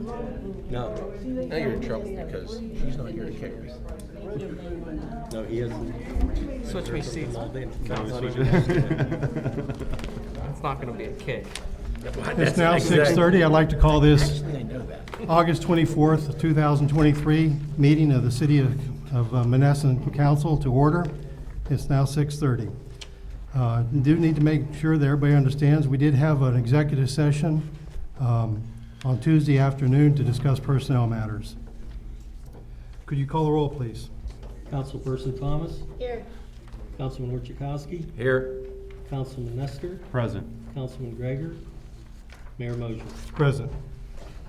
No, now you're in trouble because she's not here to carry. No, he isn't. Switch me seats. All day. It's not going to be a kick. It's now 6:30. I'd like to call this I know that. August 24th, 2023 meeting of the City of Menneson Council to order. It's now 6:30. Do need to make sure that everybody understands, we did have an executive session on Tuesday afternoon to discuss personnel matters. Could you call the roll, please? Councilperson Thomas, Here. Councilman Orchakowski, Here. Councilman Nestor, Present. Councilman Gregor, Mayor Mosher. Present.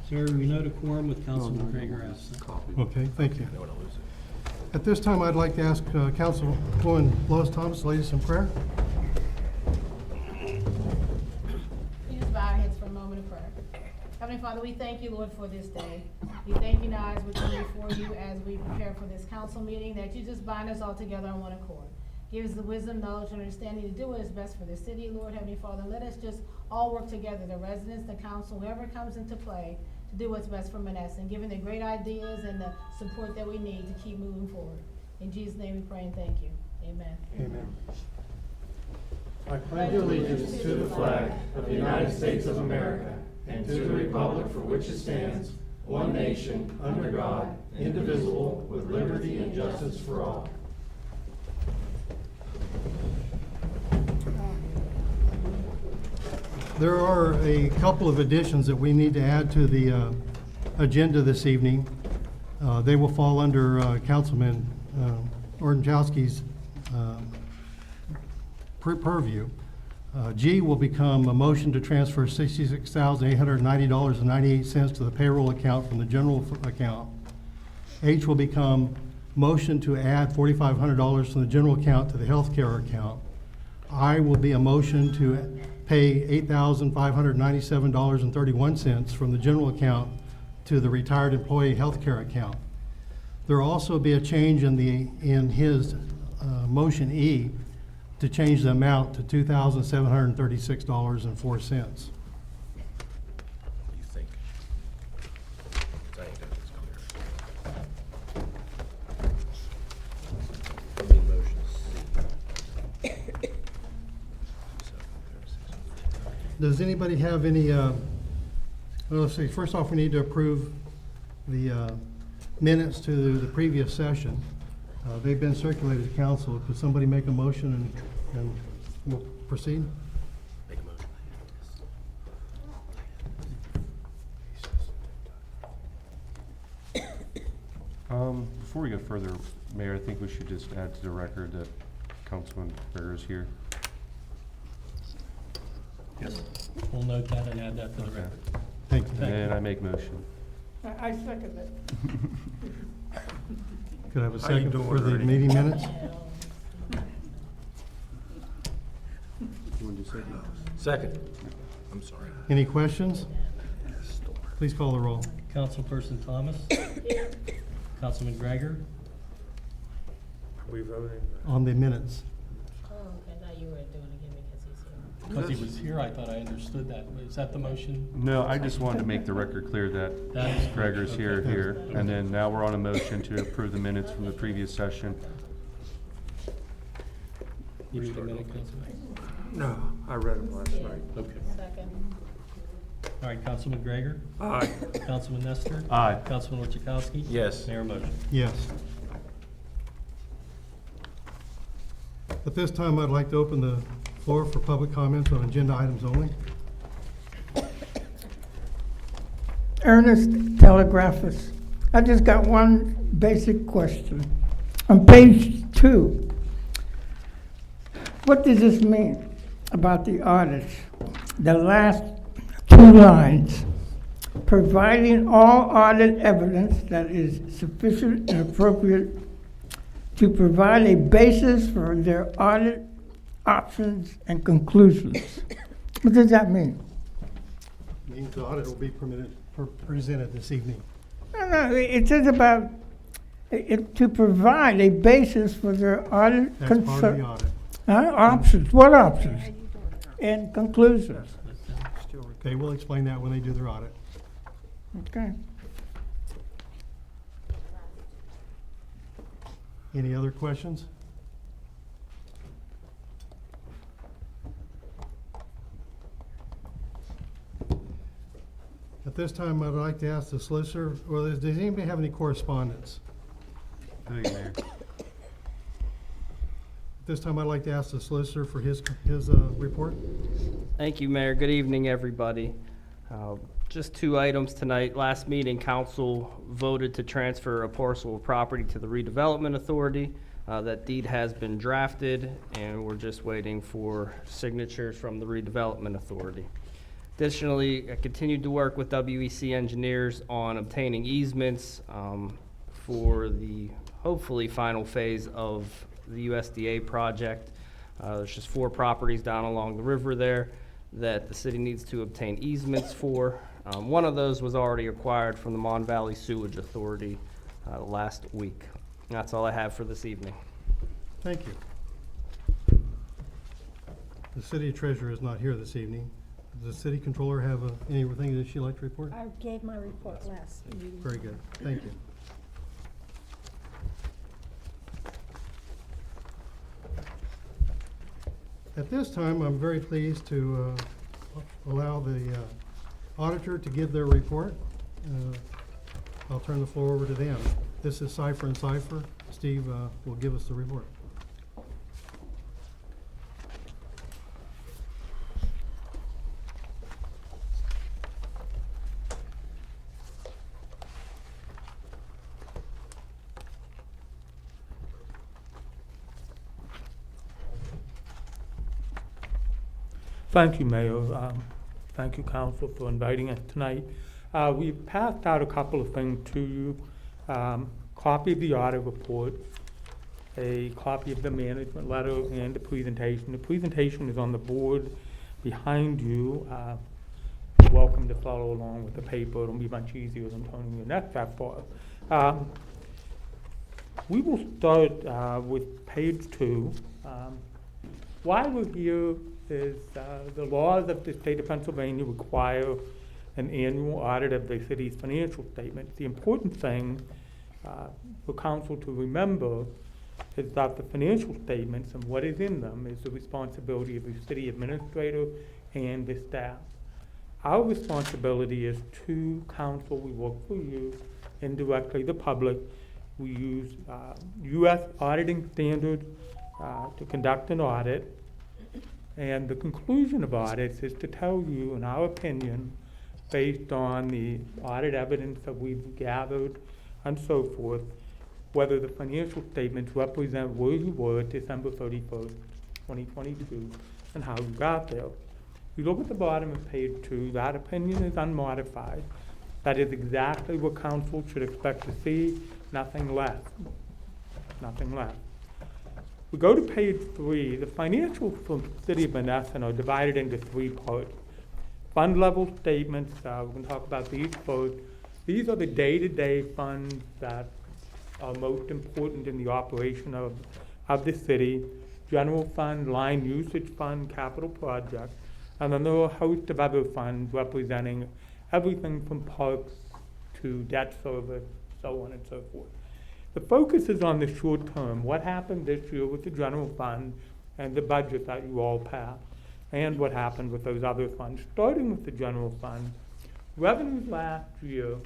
Sir, we note a quorum with Councilman Gregor absent. Okay, thank you. I want to lose it. At this time, I'd like to ask Councilwoman Lois Thomas to lead us in prayer. We just bow our heads for a moment of prayer. Heavenly Father, we thank you, Lord, for this day. We thank you now as we come before you as we prepare for this council meeting, that you just bind us all together on one accord. Give us the wisdom, knowledge, and understanding to do what is best for the city, Lord, Heavenly Father. Let us just all work together, the residents, the council, whoever comes into play, to do what's best for Menneson, giving the great ideas and the support that we need to keep moving forward. In Jesus' name we pray and thank you. Amen. Amen. I pledge allegiance to the flag of the United States of America and to the republic for which it stands, one nation, under God, indivisible, with liberty and justice for all. There are a couple of additions that we need to add to the agenda this evening. They will fall under Councilman Orchakowski's purview. G will become a motion to transfer $66,890.98 to the payroll account from the general account. H will become motion to add $4,500 from the general account to the healthcare account. I will be a motion to pay $8,597.31 from the general account to the retired employee healthcare account. There will also be a change in his motion E to change the amount to $2,736.04. What do you think? 'Cause I ain't got this clear. I mean, motion C. Does anybody have any, well, let's see, first off, we need to approve the minutes to the previous session. They've been circulated to council. Could somebody make a motion and we'll proceed? Make a motion. Before we go further, Mayor, I think we should just add to the record that Councilman Gregor is here. Yes. We'll note that and add that to the Okay. record. Thank you. And I make motion. I second it. Could I have a second for the meeting minutes? Second. I'm sorry. Any questions? Please call the roll. Councilperson Thomas, Councilman Gregor, We voting? On the minutes. Oh, I thought you were doing it again because he's here. because he was here, I thought I understood that. Is that the motion? No, I just wanted to make the record clear that That is Gregor's here, okay. here. And then now we're on a motion to approve the minutes from the previous session. You need a minute, Councilman? No, I read them last night. Okay. Second. All right, Councilman Gregor, Aye. Councilman Nestor. Aye. Councilman Orchakowski. Yes. Mayor Mosher. Yes. At this time, I'd like to open the floor for public comments on agenda items only. Ernest Telegraphus. I just got one basic question. On page 2, what does this mean about the audits? The last 2 lines, providing all audit evidence that is sufficient and appropriate to provide a basis for their audit options and conclusions. What does that mean? Means the audit will be presented this evening. No, it says about to provide a basis for their audit. That's part of the audit. Options, what options? And conclusions. Okay, we'll explain that when they do their audit. Okay. Any other questions? At this time, I'd like to ask the solicitor, or does anybody have any correspondence? Thank you, Mayor. At this time, I'd like to ask the solicitor for his report. Thank you, Mayor. Good evening, everybody. Just two items tonight. Last meeting, council voted to transfer a parcel of property to the redevelopment authority. That deed has been drafted, and we're just waiting for signatures from the redevelopment authority. Additionally, I continued to work with WEC engineers on obtaining easements for the hopefully final phase of the USDA project. There's just 4 properties down along the river there that the city needs to obtain easements for. One of those was already acquired from the Mon Valley Sewage Authority last week. That's all I have for this evening. Thank you. The city treasurer is not here this evening. Does the city controller have anything that she'd like to report? I gave my report last meeting. Very good, thank you. At this time, I'm very pleased to allow the auditor to give their report. I'll turn the floor over to them. This is Cipher and Cipher. Steve will give us the report. Thank you, Mayor. Thank you, Council, for inviting us tonight. We passed out a couple of things to you. Copy of the audit report, a copy of the management letter, and the presentation. The presentation is on the board behind you. You're welcome to follow along with the paper. It'll be much easier than turning your neck that far. We will start with page 2. Why we're here is the laws of the state of Pennsylvania require an annual audit of the city's financial statements. The important thing for council to remember is that the financial statements and what is in them is the responsibility of the city administrator and the staff. Our responsibility is to council. We work for you, indirectly the public. We use U.S. auditing standards to conduct an audit. And the conclusion of audits is to tell you, in our opinion, based on the audit evidence that we've gathered and so forth, whether the financial statements represent where you were December 31st, 2022, and how you got there. You look at the bottom of page 2, that opinion is unmodified. That is exactly what council should expect to see, nothing less. Nothing less. We go to page 3. The financials for the city of Menneson are divided into 3 parts. Fund level statements, we're going to talk about these first. These are the day-to-day funds that are most important in the operation of the city. General fund, line usage fund, capital project, and then there are a host of other funds representing everything from parks to debt service, so on and so forth. The focus is on the short term, what happened this year with the general fund and the budget that you all passed, and what happened with those other funds. Starting with the general fund, revenues last year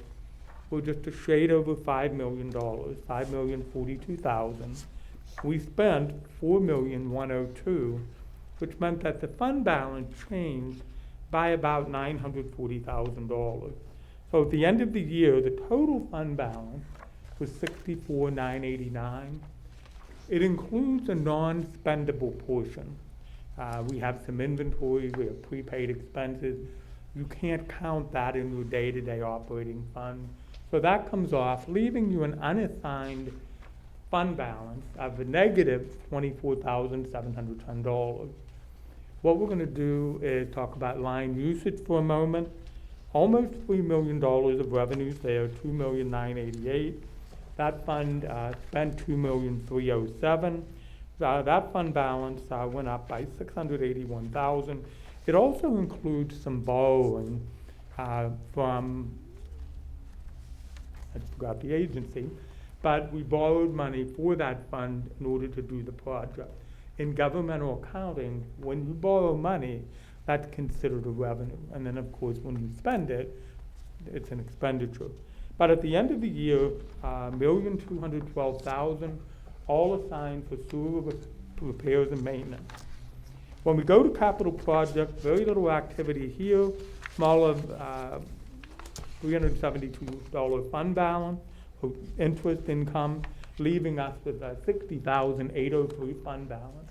were just a shade over $5 million, $5,042,000. We spent $4,102,000, which meant that the fund balance changed by about $940,000. So at the end of the year, the total fund balance was $64,989. It includes a non-spendable portion. We have some inventory, we have prepaid expenses. You can't count that in your day-to-day operating fund. So that comes off, leaving you an unassigned fund balance of a negative $24,710. What we're going to do is talk about line usage for a moment. Almost $3 million of revenues there, $2,988,000. That fund spent $2,307,000. That fund balance went up by $681,000. It also includes some borrowing from I forgot the agency, but we borrowed money for that fund in order to do the project. In governmental accounting, when you borrow money, that's considered a revenue. And then, of course, when you spend it, it's an expenditure. But at the end of the year, $1,212,000, all assigned for sewer repairs and maintenance. When we go to capital projects, very little activity here, smaller $372 fund balance, for interest income, leaving us with a $60,803 fund balance.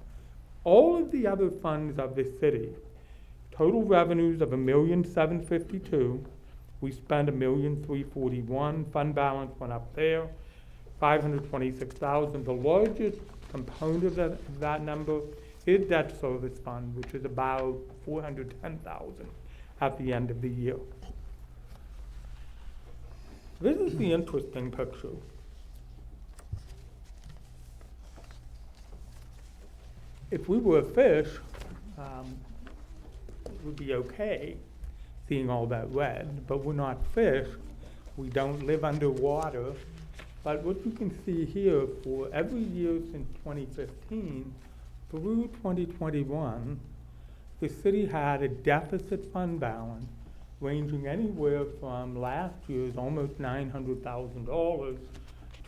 All of the other funds of the city, total revenues of $1,752,000, we spent $1,341,000, fund balance went up there, $526,000. The largest component of that number is debt service fund, which is about $410,000 at the end of the year. This is the interesting picture. If we were a fish, it would be okay seeing all that red, but we're not fish. We don't live underwater. But what you can see here, for every year since 2015 through 2021, the city had a deficit fund balance ranging anywhere from last year's almost $900,000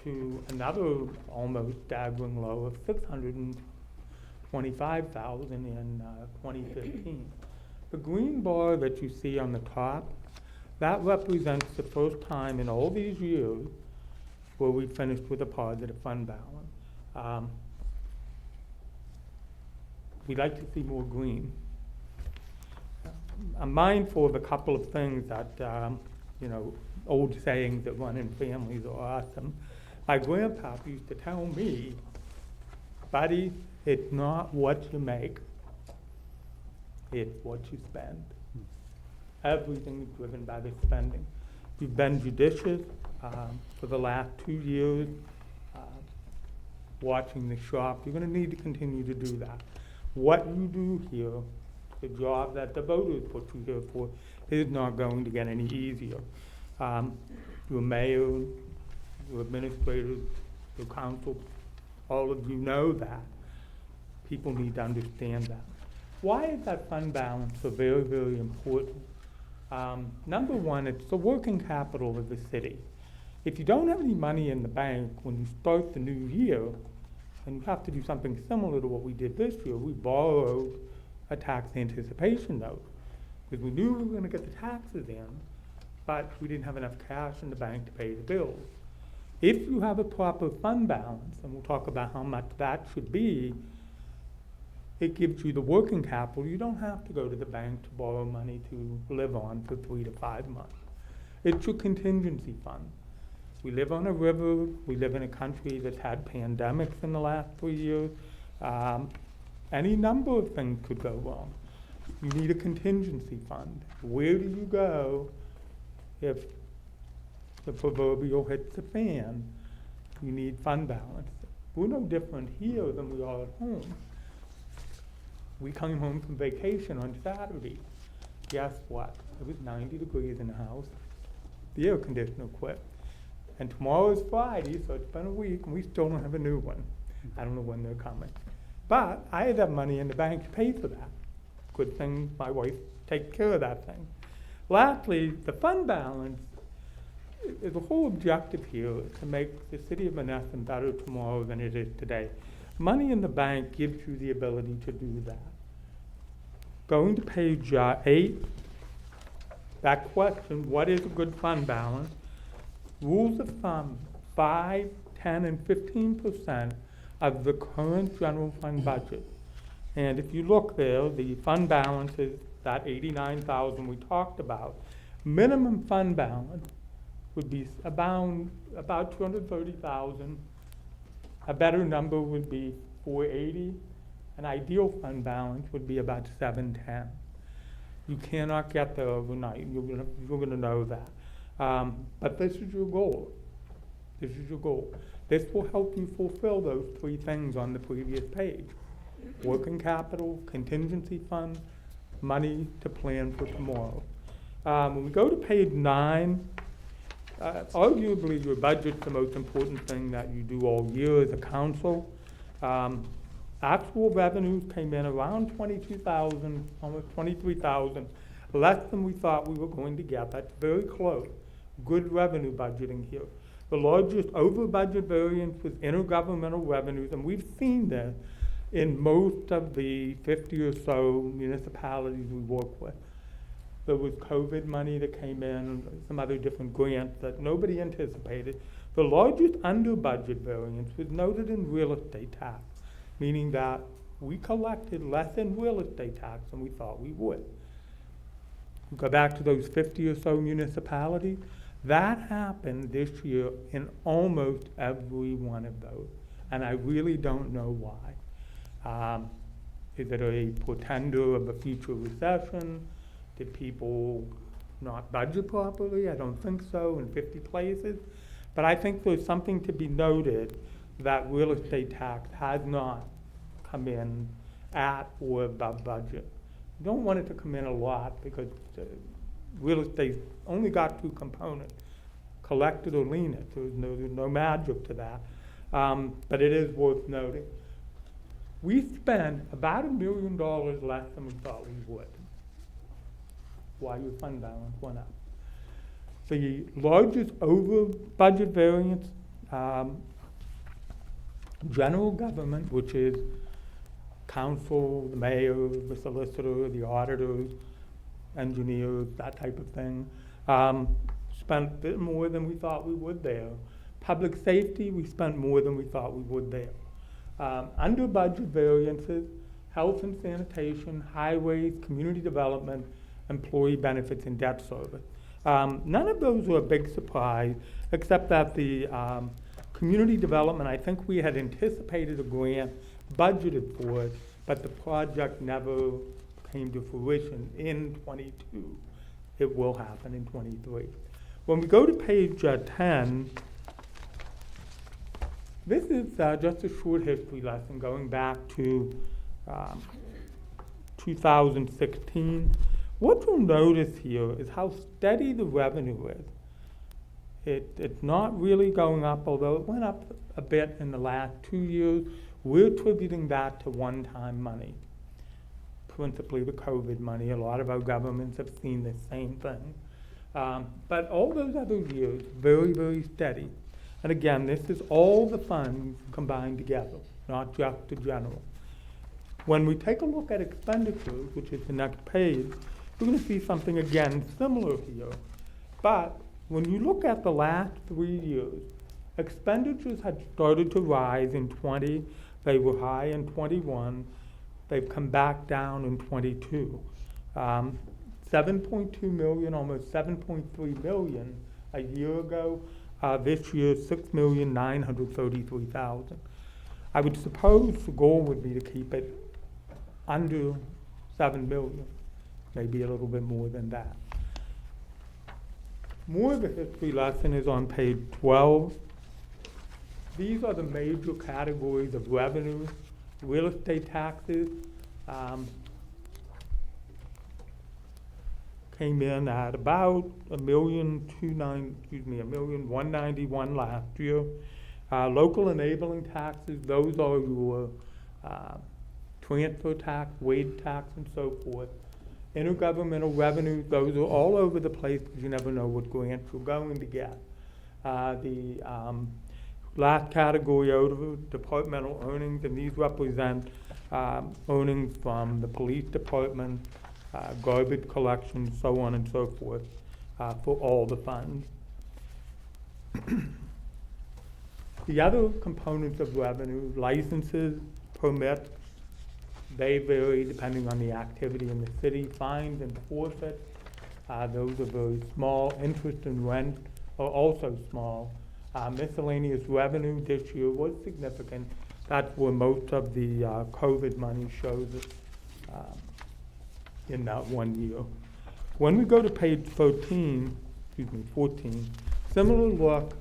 to another almost staggering low of $625,000 in 2015. The green bar that you see on the top, that represents the first time in all these years where we finished with a positive fund balance. We'd like to see more green. I'm mindful of a couple of things that, old sayings that run in families are awesome. My grandpa used to tell me, buddy, it's not what you make, it's what you spend. Everything is driven by the spending. We've been judicious for the last 2 years, watching the shop. You're going to need to continue to do that. What you do here, the job that the voters put you here for, is not going to get any easier. Your mayor, your administrators, your council, all of you know that. People need to understand that. Why is that fund balance so very, very important? Number one, it's the working capital of the city. If you don't have any money in the bank when you start the new year, and you have to do something similar to what we did this year, we borrowed a tax anticipation note, because we knew we were going to get the taxes in, but we didn't have enough cash in the bank to pay the bills. If you have a proper fund balance, and we'll talk about how much that should be, it gives you the working capital. You don't have to go to the bank to borrow money to live on for 3 to 5 months. It's your contingency fund. We live on a river. We live in a country that's had pandemics in the last 3 years. Any number of things could go wrong. You need a contingency fund. Where do you go if the proverbial hits the fan? You need fund balance. We're no different here than we are at home. We came home from vacation on Saturday. Guess what? It was 90 degrees in the house. The air conditioner quit. And tomorrow is Friday, so it's been a week, and we still don't have a new one. I don't know when they're coming. But I had that money in the bank to pay for that. Good thing my wife takes care of that thing. Lastly, the fund balance, the whole objective here is to make the city of Menneson better tomorrow than it is today. Money in the bank gives you the ability to do that. Going to page 8, that question, what is a good fund balance? Rules of thumb, 5, 10, and 15% of the current general fund budget. And if you look there, the fund balance is that $89,000 we talked about. Minimum fund balance would be about $230,000. A better number would be $480,000. An ideal fund balance would be about $710,000. You cannot get there overnight. You're gonna know that. But this is your goal. This is your goal. This will help you fulfill those 3 things on the previous page. Working capital, contingency fund, money to plan for tomorrow. When we go to page 9, Arguably, your budget's the most important thing that you do all year as a council. Actual revenues came in around 22,000, almost 23,000, less than we thought we were going to get. That's very close. Good revenue budgeting here. The largest over-budget variance was intergovernmental revenues, and we've seen this in most of the 50 or so municipalities we work with. There was COVID money that came in, some other different grants that nobody anticipated. The largest under-budget variance was noted in real estate tax, meaning that we collected less in real estate tax than we thought we would. Go back to those 50 or so municipalities. That happened this year in almost every one of those, and I really don't know why. Is it a portender of a future recession? Did people not budget properly? I don't think so in 50 places. But I think there's something to be noted that real estate tax has not come in at or above budget. You don't want it to come in a lot because real estate only got two components, collect it or lien it. There's no magic to that. But it is worth noting. We spent about $1 million less than we thought we would. Why your fund balance went up. The largest over budget variance, general government, which is council, the mayor, the solicitor, the auditors, engineers, that type of thing, spent a bit more than we thought we would there. Public safety, we spent more than we thought we would there. Under budget variances, health and sanitation, highways, community development, employee benefits, and debt service. None of those were a big surprise, except that the community development, I think we had anticipated a grant, budgeted for it, but the project never came to fruition in '22. It will happen in '23. When we go to page 10, this is just a short history lesson going back to 2016. What you'll notice here is how steady the revenue is. It's not really going up, although it went up a bit in the last 2 years. We're attributing that to one-time money, principally the COVID money. A lot of our governments have seen the same thing. But all those other years, very, very steady. And again, this is all the funds combined together, not just the general. When we take a look at expenditures, which is the next page, we're going to see something again similar here. But when you look at the last 3 years, expenditures had started to rise in 20. They were high in 21. They've come back down in 22. 7.2 million, almost 7.3 million a year ago. This year, 6,933,000. I would suppose the goal would be to keep it under 7 million. Maybe a little bit more than that. More of the history lesson is on page 12. These are the major categories of revenue. Real estate taxes came in at about $1,191,000 last year. Local enabling taxes, those are your transfer tax, wage tax, and so forth. Intergovernmental revenues, those are all over the place because you never know what grants you're going to get. The last category over departmental earnings, and these represent earnings from the police department, garbage collection, so on and so forth, for all the funds. The other components of revenue, licenses, permits, they vary depending on the activity in the city. Fines and forfeits, those are very small. Interest and rent are also small. Miscellaneous revenue this year was significant. That's where most of the COVID money shows it in that 1 year. When we go to page 14, similar look,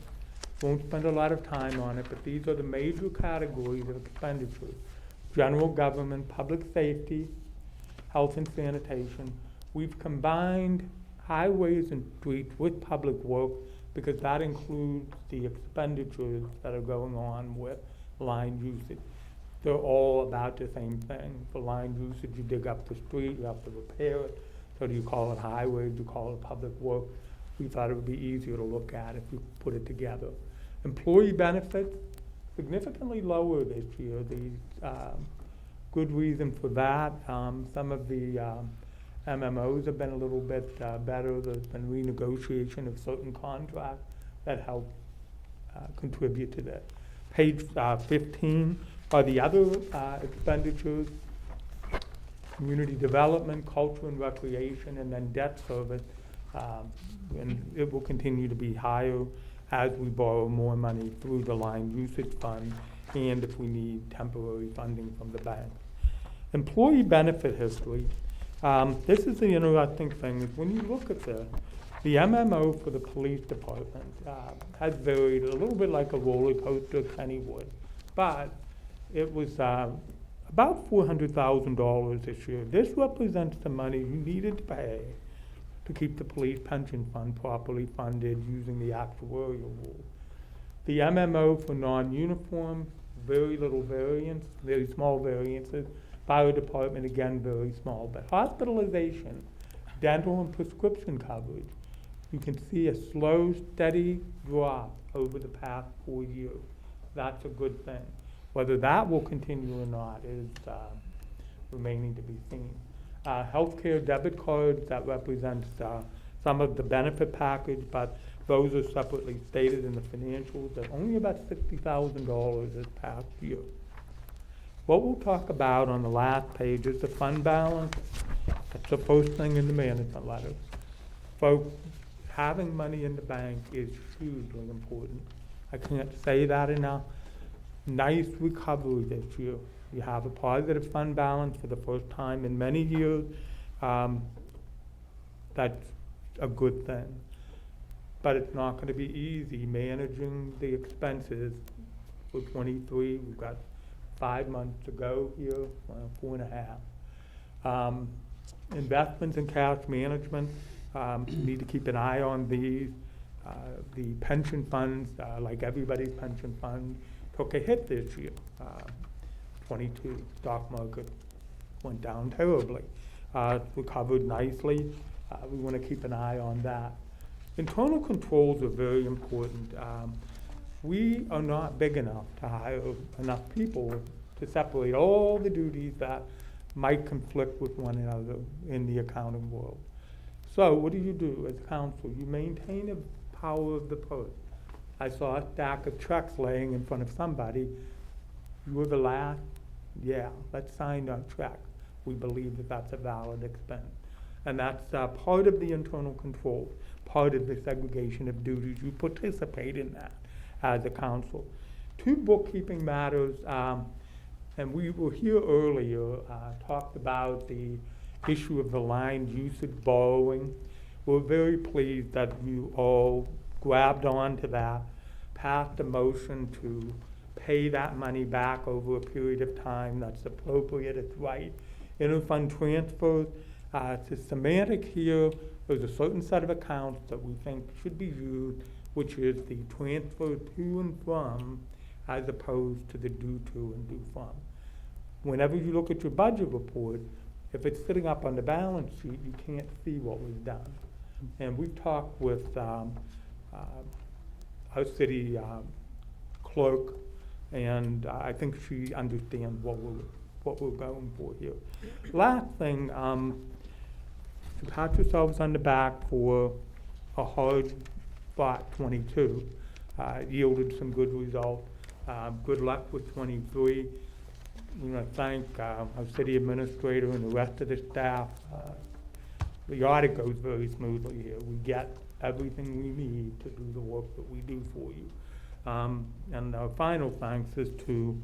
won't spend a lot of time on it, but these are the major categories of expenditures. General government, public safety, health and sanitation. We've combined highways and streets with public works because that includes the expenditures that are going on with line usage. They're all about the same thing. For line usage, you dig up the street, you have to repair it. So do you call it highway, do you call it public work? We thought it would be easier to look at if you put it together. Employee benefits, significantly lower this year. Good reason for that. Some of the MMOs have been a little bit better. There's been renegotiation of certain contracts that help contribute to that. Page 15 are the other expenditures: community development, culture and recreation, and then debt service. And it will continue to be higher as we borrow more money through the line usage fund and if we need temporary funding from the bank. Employee benefit history. This is the interesting thing, is when you look at the MMO for the police department has varied a little bit like a roller coaster, Kennywood, but it was about $400,000 this year. This represents the money you needed to pay to keep the police pension fund properly funded using the actuarial rule. The MMO for non-uniform, very little variance, very small variances. Fire department, again, very small. But hospitalization, dental and prescription coverage, you can see a slow, steady drop over the past 4 years. That's a good thing. Whether that will continue or not is remaining to be seen. Healthcare debit cards, that represents some of the benefit package, but those are separately stated in the financials at only about $60,000 this past year. What we'll talk about on the last page is the fund balance. That's the first thing in the management letter. Folks, having money in the bank is hugely important. I can't say that enough. Nice recovery this year. You have a positive fund balance for the first time in many years. That's a good thing. But it's not going to be easy managing the expenses for 23. We've got 5 months to go here, well, 4.5. Investments in cash management, need to keep an eye on these. The pension funds, like everybody's pension fund, took a hit this year. 22, stock market went down terribly. Recovered nicely. We want to keep an eye on that. Internal controls are very important. We are not big enough to hire enough people to separate all the duties that might conflict with one another in the accounting world. So what do as counsel? You maintain the power of the purse. I saw a stack of checks laying in front of somebody. You were the last? Yeah, let's sign that check. We believe that that's a valid expense. And that's part of the internal control, part of the segregation of duties. You participate in that as a council. 2 bookkeeping matters, and we were here earlier, talked about the issue of the line usage borrowing. We're very pleased that you all grabbed onto that, passed a motion to pay that money back over a period of time. That's appropriate, it's right. Interfund transfers, it's a semantic here. There's a certain set of accounts that we think should be used, which is the transfer to and from, as opposed to the due to and due from. Whenever you look at your budget report, if it's sitting up on the balance sheet, you can't see what was done. And we've talked with our city clerk, and I think she understands what we're going for here. Last thing, to pat yourselves on the back for a hard fought 22, yielded some good results. Good luck with 23. We want to thank our city administrator and the rest of the staff. The audit goes very smoothly here. We get everything we need to do the work that we do for you. And our final thanks is to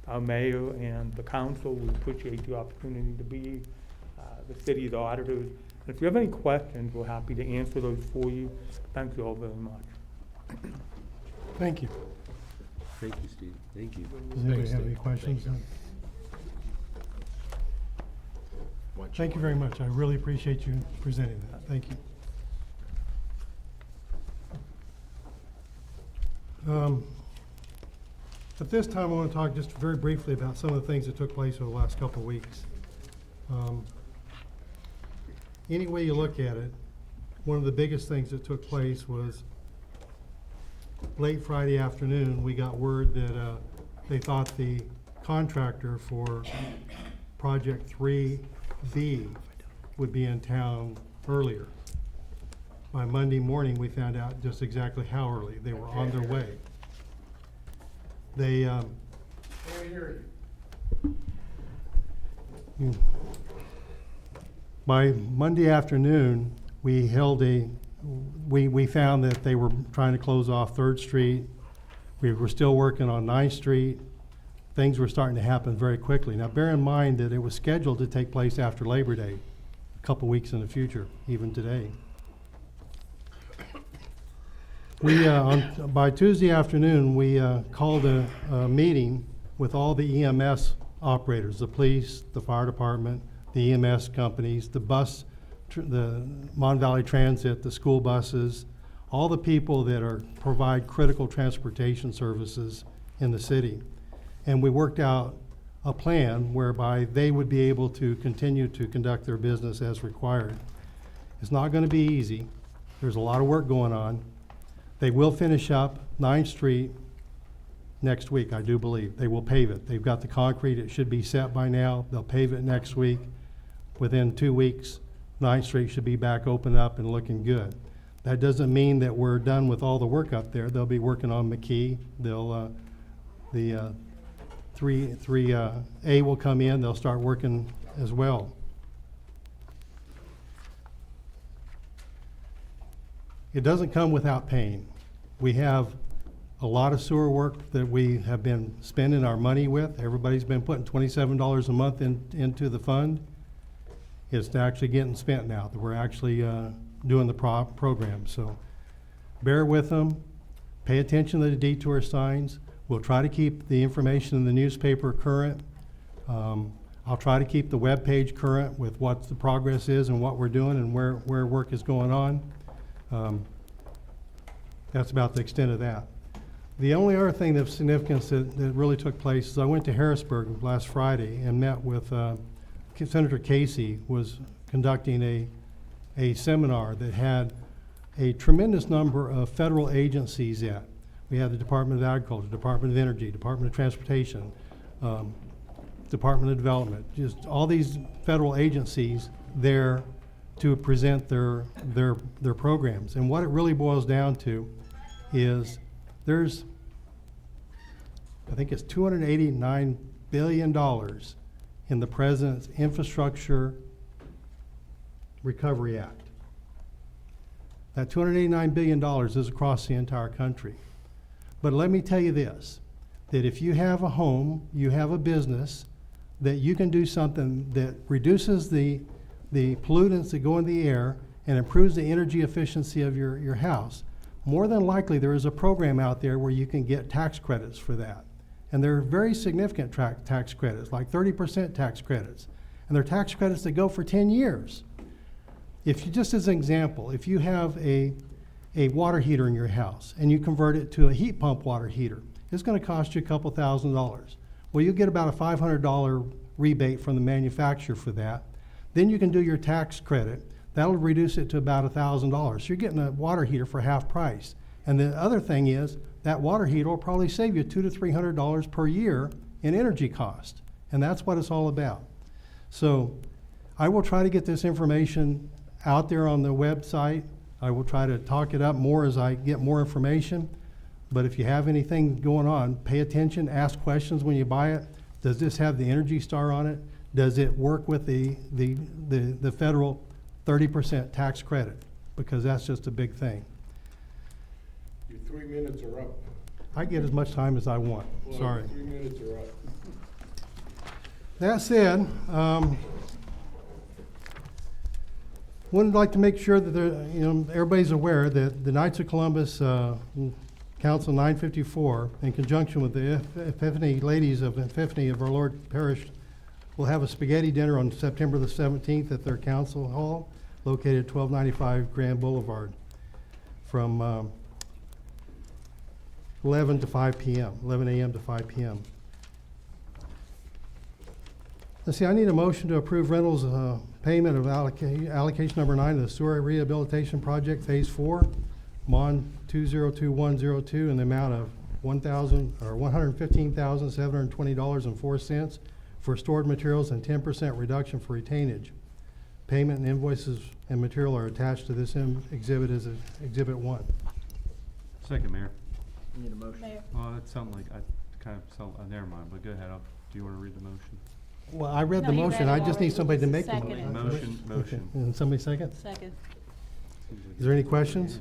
our mayor and the council. We appreciate the opportunity to be the city's auditors. And if you have any questions, we're happy to answer those for you. Thank you all very much. Thank you. Thank you, Steve. Thank you. Does anybody have any questions? Thank you very much. I really appreciate you presenting that. Thank you. At this time, I want to talk just very briefly about some of the things that took place over the last couple of weeks. Any way you look at it, one of the biggest things that took place was late Friday afternoon, we got word that they thought the contractor for Project 3B would be in town earlier. By Monday morning, we found out just exactly how early. They were on their way. They, by Monday afternoon, we held we found that they were trying to close off 3rd Street. We were still working on 9th Street. Things were starting to happen very quickly. Now, bear in mind that it was scheduled to take place after Labor Day, a couple weeks in the future, even today. We, by Tuesday afternoon, we called a meeting with all the EMS operators, the police, the fire department, the EMS companies, the Mon Valley Transit, the school buses, all the people that provide critical transportation services in the city. And we worked out a plan whereby they would be able to continue to conduct their business as required. It's not going to be easy. There's a lot of work going on. They will finish up 9th Street next week, I do believe. They will pave it. They've got the concrete. It should be set by now. They'll pave it next week. Within 2 weeks, 9th Street should be back open up and looking good. That doesn't mean that we're done with all the work up there. They'll be working on McKee. They'll, the 3A will come in. They'll start working as well. It doesn't come without pain. We have a lot of sewer work that we have been spending our money with. Everybody's been putting $27 a month into the fund. It's actually getting spent now that we're actually doing the program. So bear with them. Pay attention to the detour signs. We'll try to keep the information in the newspaper current. I'll try to keep the webpage current with what the progress is and what we're doing and where work is going on. That's about the extent of that. The only other thing of significance that really took place is I went to Harrisburg last Friday and met with Senator Casey was conducting a seminar that had a tremendous number of federal agencies at. We had the Department of Agriculture, Department of Energy, Department of Transportation, Department of Development, just all these federal agencies there to present their programs. And what it really boils down to is there's, I think it's $289 billion in the President's Infrastructure Recovery Act. That $289 billion is across the entire country. But let me tell you this, that if you have a home, you have a business, that you can do something that reduces the pollutants that go in the air and improves the energy efficiency of your house, more than likely there is a program out there where you can get tax credits for that. And they're very significant tax credits, like 30% tax credits. And they're tax credits that go for 10 years. If you, just as an example, if you have a water heater in your house and you convert it to a heat pump water heater, it's going to cost you a couple $1,000s. Well, you'll get about a $500 rebate from the manufacturer for that. Then you can do your tax credit. That'll reduce it to about $1,000. So you're getting a water heater for half price. And the other thing is that water heater will probably save you $200 to $300 per year in energy cost. And that's what it's all about. So I will try to get this information out there on the website. I will try to talk it up more as I get more information. But if you have anything going on, pay attention, ask questions when you buy it. Does this have the Energy Star on it? Does it work with the federal 30% tax credit? Because that's just a big thing. Your 3 minutes are up. I get as much time as I want. Well, Sorry. 3 minutes are up. That said, would like to make sure that everybody's aware that the Knights of Columbus Council 954, in conjunction with the Epiphany Ladies of Epiphany of Our Lord Parish, will have a spaghetti dinner on September the 17th at their council hall, located at 1295 Grand Boulevard, from 11 to 5 p.m., 11 a.m. to 5 p.m. Let's see, I need a motion to approve rentals, payment of allocation number 9 of the sewer rehabilitation project, phase 4, MON 202102, in the amount of $115,720.04 for stored materials and 10% reduction for retainage. Payment and invoices and material are attached to this exhibit as Exhibit 1. Second, Mayor. Need a motion? Mayor. Well, that sounded like, I kind of felt, never mind, but go ahead. Do you want to read the motion? Well, I read No, the you motion, read it I just need already. somebody to make the Second motion. it. Motion, Okay. motion. And somebody second? Second. Seems like Is there any it's- questions?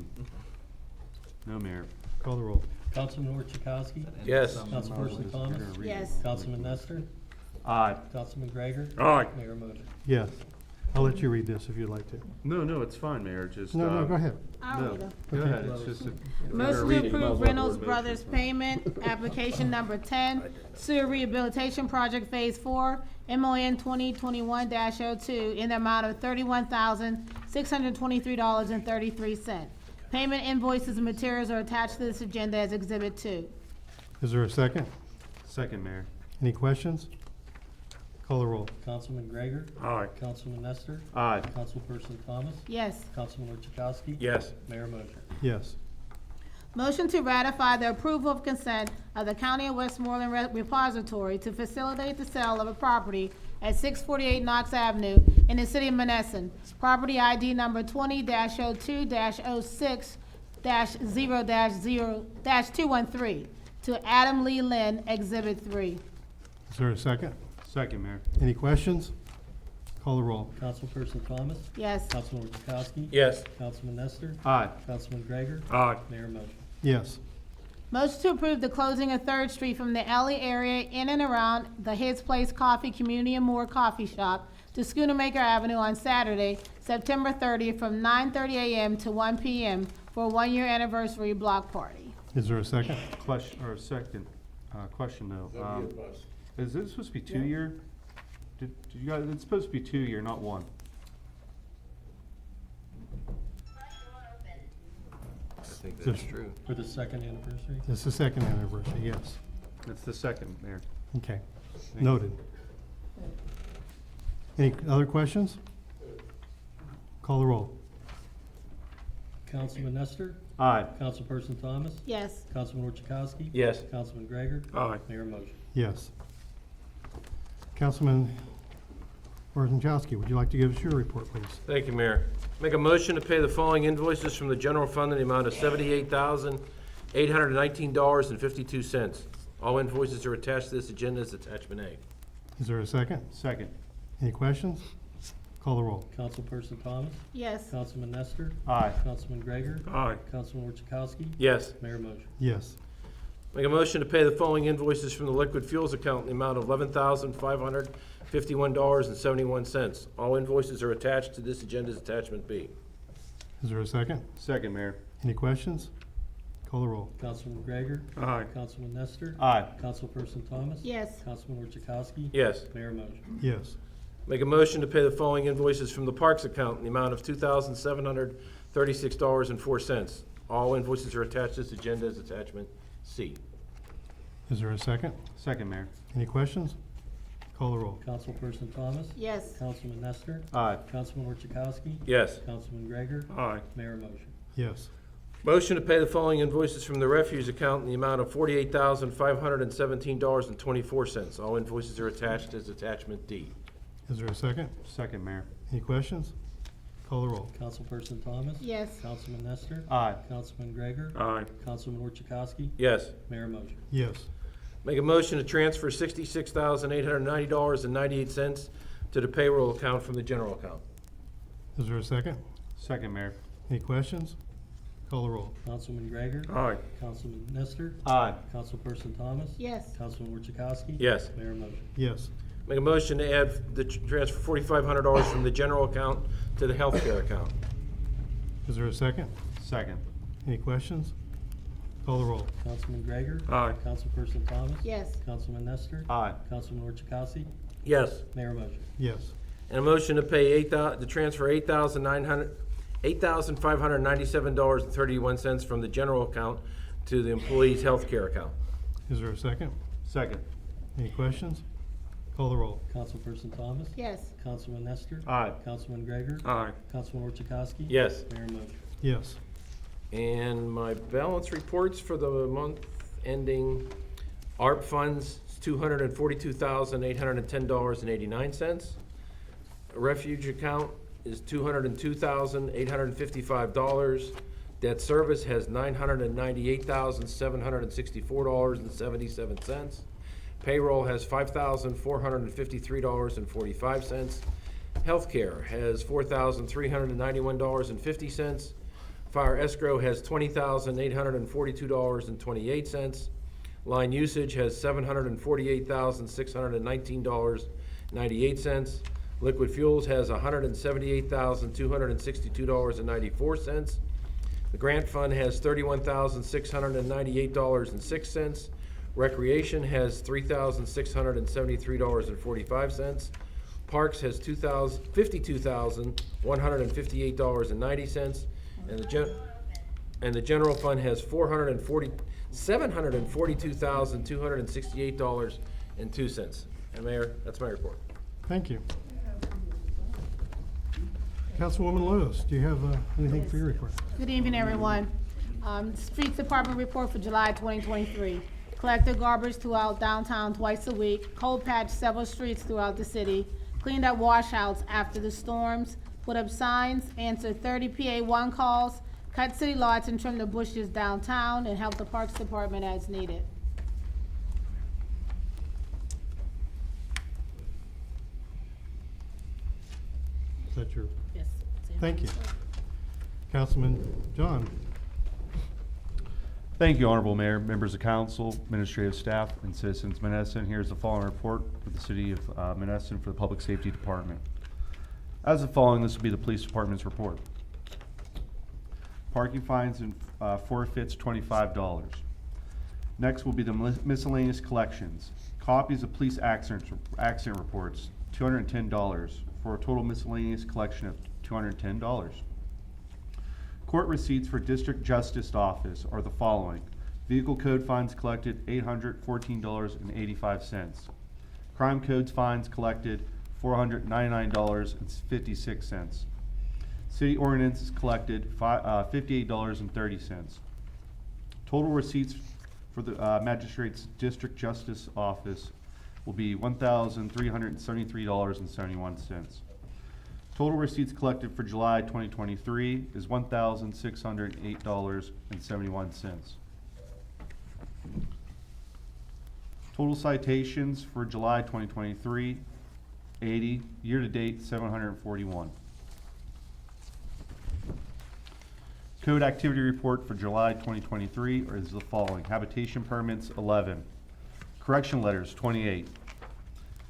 No, Mayor. Call the roll. Councilman Orchakowski? Yes. Councilperson Thomas? You're gonna read it. Yes. Councilman Nestor? Aye. Councilman Gregor? Aye. Mayor Moser? Yes. I'll let you read this if you'd like to. No, it's fine, Mayor, just. No, go ahead. I'll No, read it. go ahead, it's just. Motion to approve Reynolds Brothers payment, application number 10, sewer rehabilitation project phase 4, MON 2021-02, in the amount of $31,623.33. Payment invoices and materials are attached to this agenda as Exhibit 2. Is there a second? Second, Mayor. Any questions? Call the roll. Councilman Gregor? Aye. Councilman Nestor? Aye. Councilperson Thomas? Yes. Councilman Orchakowski? Yes. Mayor Moser? Yes. Motion to ratify the approval of consent of the County of Westmoreland Repository to facilitate the sale of a property at 648 Knox Avenue in the city of Menneson. Property ID number 20-02-06-0-213 to Adam Lee Lynn, Exhibit 3. Is there a second? Second, Mayor. Any questions? Call the roll. Councilperson Thomas? Yes. Councilman Orchakowski? Yes. Councilman Nestor? Aye. Councilman Gregor? Aye. Mayor Moser? Yes. Motion to approve the closing of Third Street from the alley area in and around the His Place Coffee Community and More Coffee Shop to Schoonamaker Avenue on Saturday, September 30th, from 9:30 a.m. to 1 p.m. for a one-year anniversary block party. Is there a second? Question, or a second, question though. Is this supposed to be 2-year? Did you guys, it's supposed to be 2-year, not 1. I think that's Just- true. For the second anniversary? It's the second anniversary, yes. It's the second, Mayor. Okay. Noted. Any other questions? Call the roll. Councilman Nestor? Aye. Councilperson Thomas? Yes. Councilman Orchakowski? Yes. Councilman Gregor? Aye. Mayor Moser? Yes. Councilman Worzachowski, would you like to give us your report, please? Thank you, Mayor. Make a motion to pay the following invoices from the general fund in the amount of $78,819.52. All invoices are attached to this agenda as attachment A. Is there a second? Second. Any questions? Call the roll. Councilperson Thomas? Yes. Councilman Nestor? Aye. Councilman Gregor? Aye. Councilman Orchakowski? Yes. Mayor Moser? Yes. Make a motion to pay the following invoices from the liquid fuels account in the amount of $11,551.71. All invoices are attached to this agenda as attachment B. Is there a second? Second, Mayor. Any questions? Call the roll. Councilman Gregor? Aye. Councilman Nestor? Aye. Councilperson Thomas? Yes. Councilman Orchakowski? Yes. Mayor Moser? Yes. Make a motion to pay the following invoices from the Parks account in the amount of $2,736.04. All invoices are attached to this agenda as attachment C. Is there a second? Second, Mayor. Any questions? Call the roll. Councilperson Thomas? Yes. Councilman Nestor? Aye. Councilman Orchakowski? Yes. Councilman Gregor? Aye. Mayor Moser? Yes. Motion to pay the following invoices from the refuse account in the amount of $48,517.24. All invoices are attached as attachment D. Is there a second? Second, Mayor. Any questions? Call the roll. Councilperson Thomas? Yes. Councilman Nestor? Aye. Councilman Gregor? Aye. Councilman Orchakowski? Yes. Mayor Moser? Yes. Make a motion to transfer $66,890.98 to the payroll account from the general account. Is there a second? Second, Mayor. Any questions? Call the roll. Councilman Gregor? Aye. Councilman Nestor? Aye. Councilperson Thomas? Yes. Councilman Orchakowski? Yes. Mayor Moser? Yes. Make a motion to add the transfer $4,500 from the general account to the healthcare account. Is there a second? Second. Any questions? Call the roll. Councilman Gregor? Aye. Councilperson Thomas? Yes. Councilman Nestor? Aye. Councilman Orchakowski? Yes. Mayor Moser? Yes. And a motion to pay to transfer $8,597.31 from the general account to the employee's health care account. Is there a second? Second. Any questions? Call the roll. Councilperson Thomas? Yes. Councilman Nestor? Aye. Councilman Gregor? Aye. Councilman Orchakowski? Yes. Mayor motion. Yes. And my balance reports for the month ending, ARP funds, $242,810.89. Refuge account is $202,855. Debt service has $998,764.77. Payroll has $5,453.45. Healthcare has $4,391.50. Fire escrow has $20,842.28. Line usage has $748,619.98. Liquid fuels has $178,262.94. The grant fund has $31,698.06. Recreation has $3,673.45. Parks has $52,158.90. And the general fund has $742,268.02. And Mayor, that's my report. Thank you. Councilwoman Lewis, do you have anything for your report? Good evening, everyone. Streets Department report for July 2023. Collected garbage throughout downtown twice a week, cold patched several streets throughout the city, cleaned up washouts after the storms, put up signs, answered 30 PA1 calls, cut city lots and trimmed the bushes downtown, and helped the Parks Department as needed. Is that your, Yes. thank you. Councilman John? Thank you, Honorable Mayor, members of council, administrative staff, and citizens of Menneson. Here's the following report for the city of Menneson for the Public Safety Department. As the following, this will be the police department's report. Parking fines and forfeits, $25. Next will be the miscellaneous collections. Copies of police accident reports, $210, for a total miscellaneous collection of $210. Court receipts for District Justice Office are the following. Vehicle code fines collected, $814.85. Crime codes fines collected, $499.56. City ordinances collected, $58.30. Total receipts for the Magistrate's District Justice Office will be $1,373.71. Total receipts collected for July 2023 is $1,608.71. Total citations for July 2023, 80, year-to-date 741. Code activity report for July 2023 is the following. Habitation permits, 11. Correction letters, 28.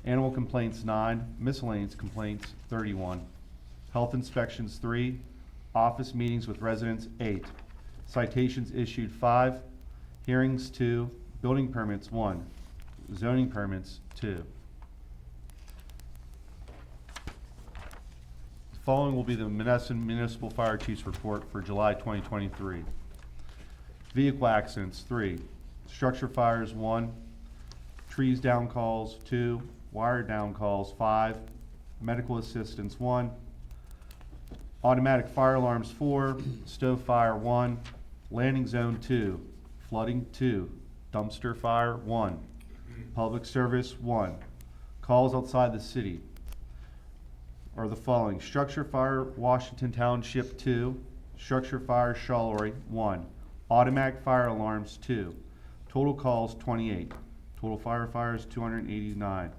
Animal complaints, 9. Miscellaneous complaints, 31. Health inspections, 3. Office meetings with residents, 8. Citations issued, 5. Hearings, 2. Building permits, 1. Zoning permits, 2. Following will be the Menneson Municipal Fire Chief's report for July 2023. Vehicle accidents, 3. Structure fires, 1. Trees down calls, 2. Wire down calls, 5. Medical assistance, 1. Automatic fire alarms, 4. Stove fire, 1. Landing zone, 2. Flooding, 2. Dumpster fire, 1. Public service, 1. Calls outside the city are the following. Structure fire, Washington Township, 2. Structure fire, Charleroy, 1. Automatic fire alarms, 2. Total calls, 28. Total firefighters, 289.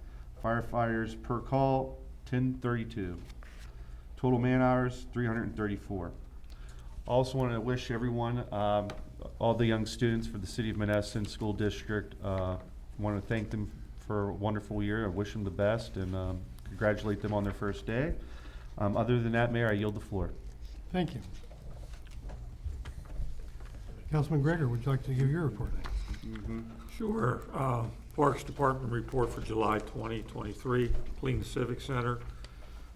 Firefighters per call, 1032. Total man hours, 334. Also want to wish everyone, all the young students for the City of Menneson School District, want to thank them for a wonderful year. I wish them the best and congratulate them on their first day. Other than that, Mayor, I yield the floor. Thank you. Councilman Gregor, would you like to give your report? Sure. Parks Department report for July 2023. Cleaned the Civic Center,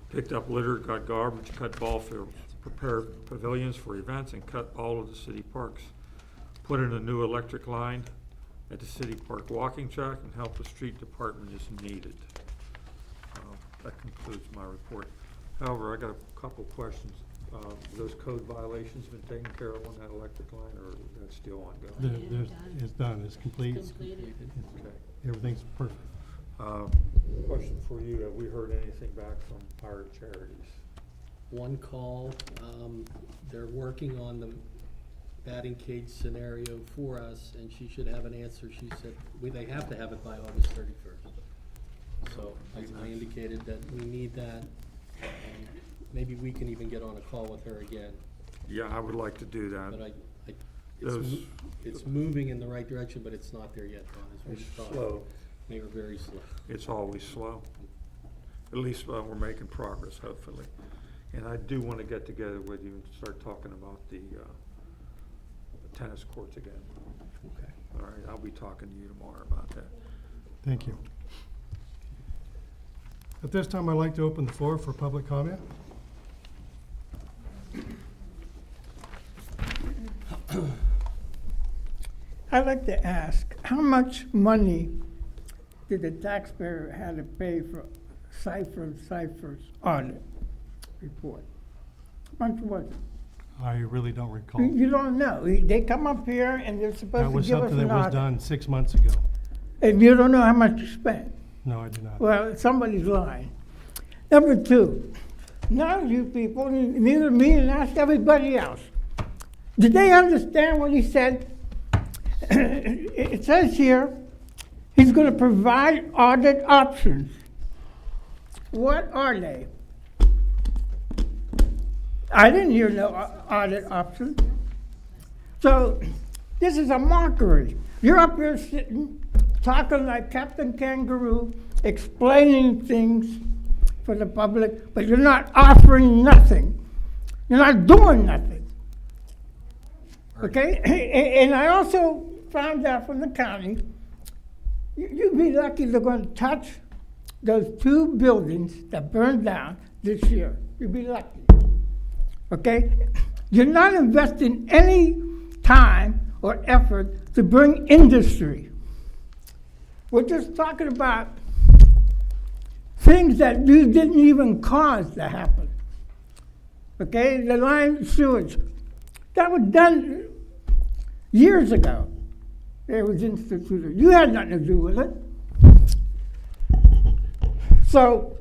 picked up litter, got garbage, cut ball fields, prepared pavilions for events, and cut all of the city parks. put in a new electric line at the City Park walking track, and help the street department as needed. That concludes my report. However, I got a couple questions. Those code violations been taken care of on that electric line, or that's still ongoing? It's done, it's complete. Completed. Okay. Everything's perfect. Question for you, have we heard anything back from our charities? One call, they're working on the batting cage scenario for us, and she should have an answer. She said, they have to have it by August 31st. So I indicated that we need that. Maybe we can even get on a call with her again. Yeah, I would like to do that. But Those- it's moving in the right direction, but it's not there yet, Ron. It's It's really slow. They were very slow. It's always slow. At least we're making progress, hopefully. And I do want to get together with you and start talking about the tennis courts again. Okay. All right, I'll be talking to you tomorrow about that. Thank you. At this time, I'd like to open the floor for public comment. I'd like to ask, how much money did the taxpayer have to pay for Cypher's audit report? How much was it? I really don't recall. You don't know. They come up here and they're That supposed to was give us something an that was audit. done 6 months ago. And you don't know how much you spent. No, I do not. Well, somebody's lying. Number two, none of you people, neither me and ask everybody else, did they understand what he said? It says here, he's gonna provide audit options. What are they? I didn't hear no audit options. So, this is a mockery. You're up here sitting, talking like Captain Kangaroo, explaining things for the public, but you're not offering nothing. You're not doing nothing. Okay? And I also found out from the county, you'd be lucky they're going to touch those 2 buildings that burned down this year. You'd be lucky. Okay? You're not investing any time or effort to bring industry. We're just talking about things that you didn't even cause to happen. Okay? The line sewage. That was done years ago. It was instituted. You had nothing to do with it. So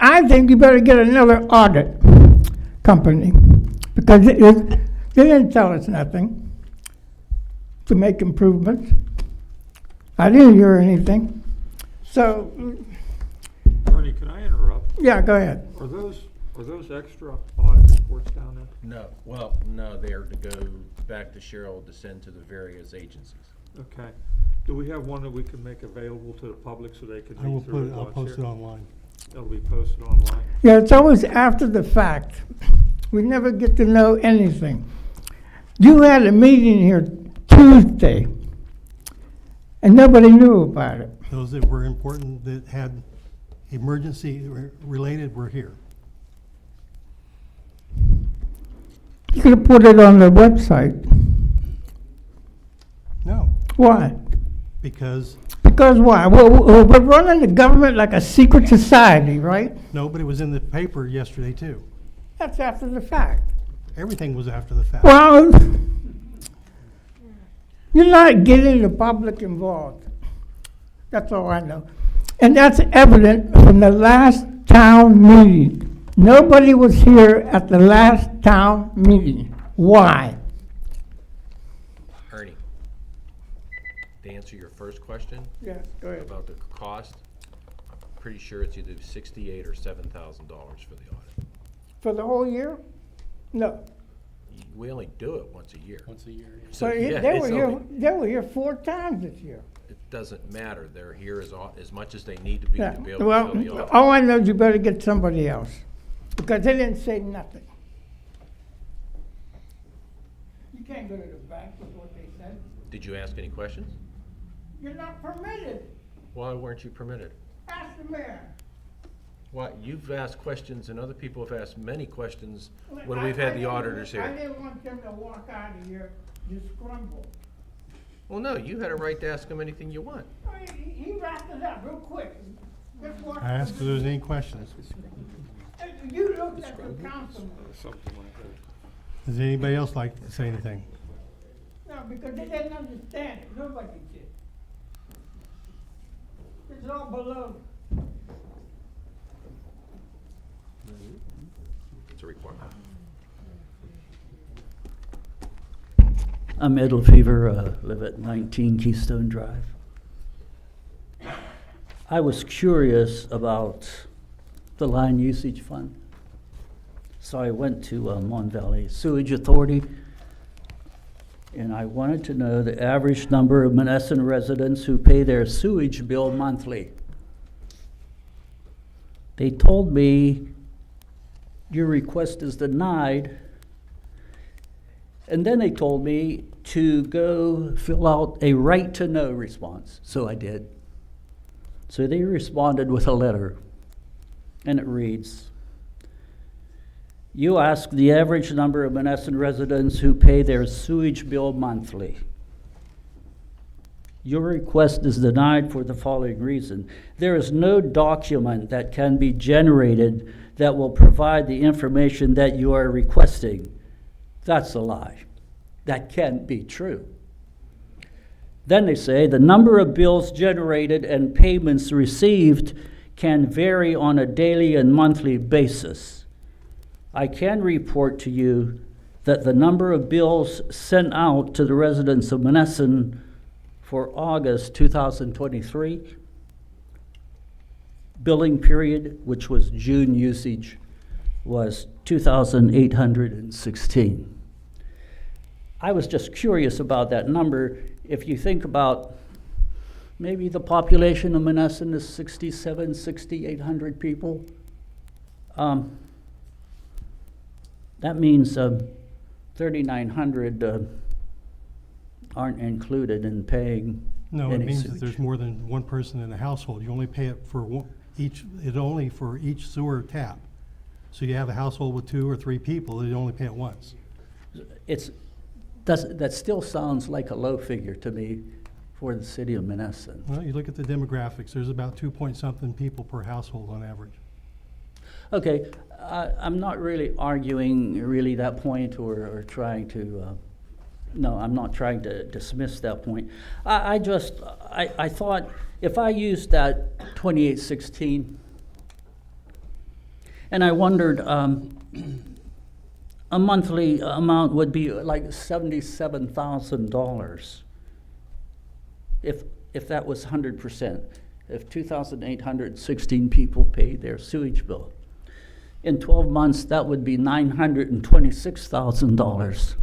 I think you better get another audit company because they didn't tell us nothing to make improvements. I didn't hear anything. So, Ernie, can I interrupt? yeah, go ahead. Are those extra audit reports down there? No, well, no, they are to go back to Cheryl to send to the various agencies. Okay. Do we have one that we can make available to the public so they can I will read through it I'll while it's post it here? online. It'll be posted online? Yeah, it's always after the fact. We never get to know anything. You had a meeting here Tuesday, and nobody knew about it. Those that were important, that had emergency related, were here. You could have put it on the website. No, Why? because Because why? We're running the government like a secret society, right? nobody was in the paper yesterday too. That's after the fact. Everything was after the fact. Well, you're not getting the public involved. That's all I know. And that's evident from the last town meeting. Nobody was here at the last town meeting. Why? Ernie, to answer your first question Yes, go ahead. about the cost, I'm pretty sure it's either $6,800 or $7,000 for the audit. For the whole year? No. We only do it once a year. Once a year. Yeah. So, But yeah, they it's were only- here. They were here 4 times this year. It doesn't matter. They're here as much as they need to be Yeah. to be able to Well, fill the audit. all I know is you better get somebody else because they didn't say nothing. You can't go to the bank with what they said. Did you ask any questions? You're not permitted. Why weren't you permitted? Ask the mayor. Why, you've asked questions and other people have asked many questions when I- we've I had the didn't- auditors I here. didn't want them to walk out of here disgruntled. Well, no, you had a right to ask him anything you want. He wrapped it up real quick. Just walk- I asked if there's any questions. You looked at the councilman. Something like that. Does anybody else like to say anything? No, because they didn't understand it. Nobody did. It's all below. It's a requirement. I'm Ed LaFever, live at 19 Keystone Drive. I was curious about the line usage fund. So I went to Mon Valley Sewage Authority, and I wanted to know the average number of Menneson residents who pay their sewage bill monthly. They told me your request is denied. And then they told me to go fill out a right to know response. So I did. So they responded with a letter, and it reads, you ask the average number of Menneson residents who pay their sewage bill monthly. Your request is denied for the following reason. There is no document that can be generated that will provide the information that you are requesting. That's a lie. That can't be true. Then they say the number of bills generated and payments received can vary on a daily and monthly basis. I can report to you that the number of bills sent out to the residents of Menneson for August 2023 billing period, which was June usage, was 2,816. I was just curious about that number. If you think about maybe the population of Menneson is 6,800 people, that means 3,900 aren't included in paying No, it any means that sewage. there's more than one person in the household. You only pay it for only for each sewer tap. So you have a household with 2 or 3 people, you only pay it once. That still sounds like a low figure to me for the city of Menneson. Well, you look at the demographics, there's about 2-point-something people per household on average. Okay, I'm not really arguing really that point or trying to, no, I'm not trying to dismiss that point. I thought if I used that 2816, and I wondered, a monthly amount would be like $77,000 if that was 100%, if 2,816 people paid their sewage bill. In 12 months, that would be $926,000.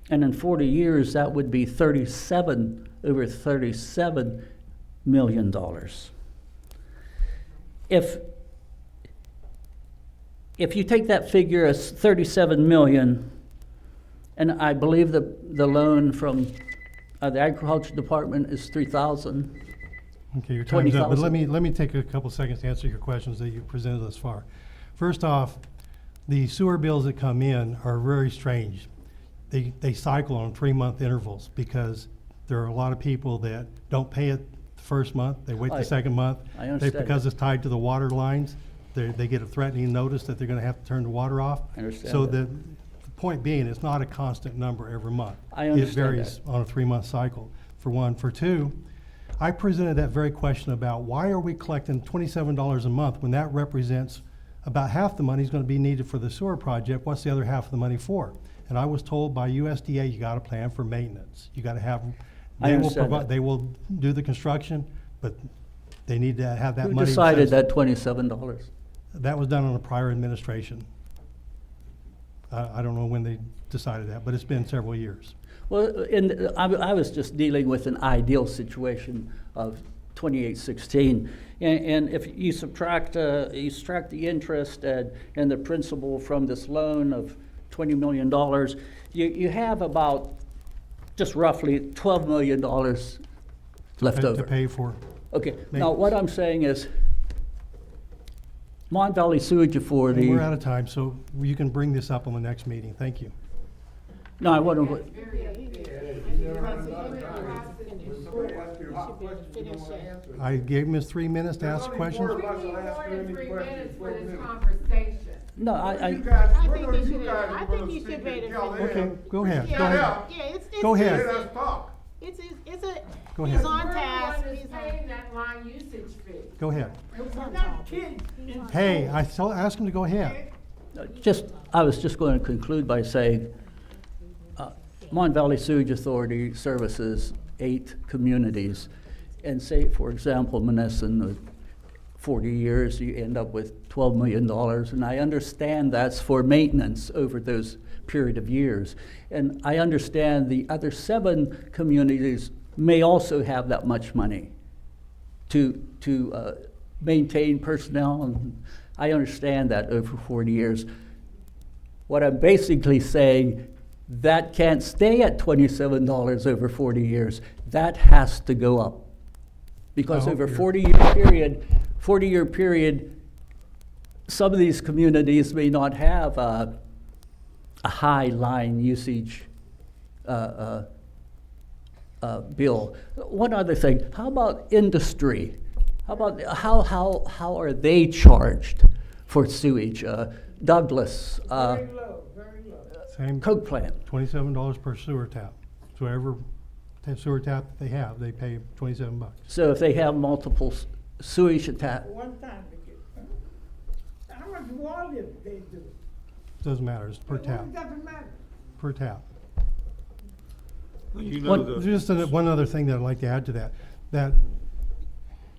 And in 40 years, that would be over $37 million. If you take that figure as 37 million, and I believe the loan from the agriculture department is 3,000. Okay, your time's up, but 20,000. let me take a couple seconds to answer your questions that you presented thus far. First off, the sewer bills that come in are very strange. They cycle on 3-month intervals because there are a lot of people that don't pay it the first month, they wait the second month. I understand Because that. it's tied to the water lines, they get a threatening notice that they're gonna have to turn the water off. I understand So that. the point being, it's not a constant number every month. I understand It varies that. on a 3-month cycle, for one. For two, I presented that very question about why are we collecting $27 a month when that represents about half the money is going to be needed for the sewer project. What's the other half of the money for? And I was told by USDA, you got to plan for maintenance. You got to have, I understand that. they will do the construction, but they need to have that Who money. decided set- that $27? That was done on a prior administration. I don't know when they decided that, but it's been several years. Well, I was just dealing with an ideal situation of 2816. And if you subtract the interest and the principal from this loan of $20 million, you have about just roughly $12 million left To over. pay for. Okay, now what I'm saying is, Mon Valley Sewage Authority. We're out of time, so you can bring this up on the next meeting. Thank you. No, I want to. somebody asks you a hot question, you don't wanna answer it. I gave him his 3 minutes to ask a question. There's only 4 of us that ask you any questions, for this 4 minutes. conversation. No, You I, guys, I when think are he you should, guys I gonna think he speak should be and able tell to. them? Okay, go ahead, Yeah, go ahead. yeah, it's. Go ahead. Let us talk. It's Go he's ahead. on We're the task, one he's that's on. paying that line usage fee. Go ahead. We're not kids. Hey, I asked him to go ahead. I was just going to conclude by saying, Mon Valley Sewage Authority services 8 communities. And say, for example, Menneson, 40 years, you end up with $12 million. And I understand that's for maintenance over those period of years. And I understand the other 7 communities may also have that much money to maintain personnel. And I understand that over 40 years. What I'm basically saying, that can't stay at $27 over 40 years. That has to go up. Because I hope over a you're- 40-year period, some of these communities may not have a high line usage bill. One other thing, how about industry? How are they charged for sewage? Douglas, Very low, very low. Same, Coke plant. $27 per sewer tap. So every sewer tap they have, they pay $27. So if they have multiple sewage tap, One time they get, how much water they do? Doesn't matter, it's per tap, It doesn't matter. per tap. You know, Just one other thing that I'd like to add to that, that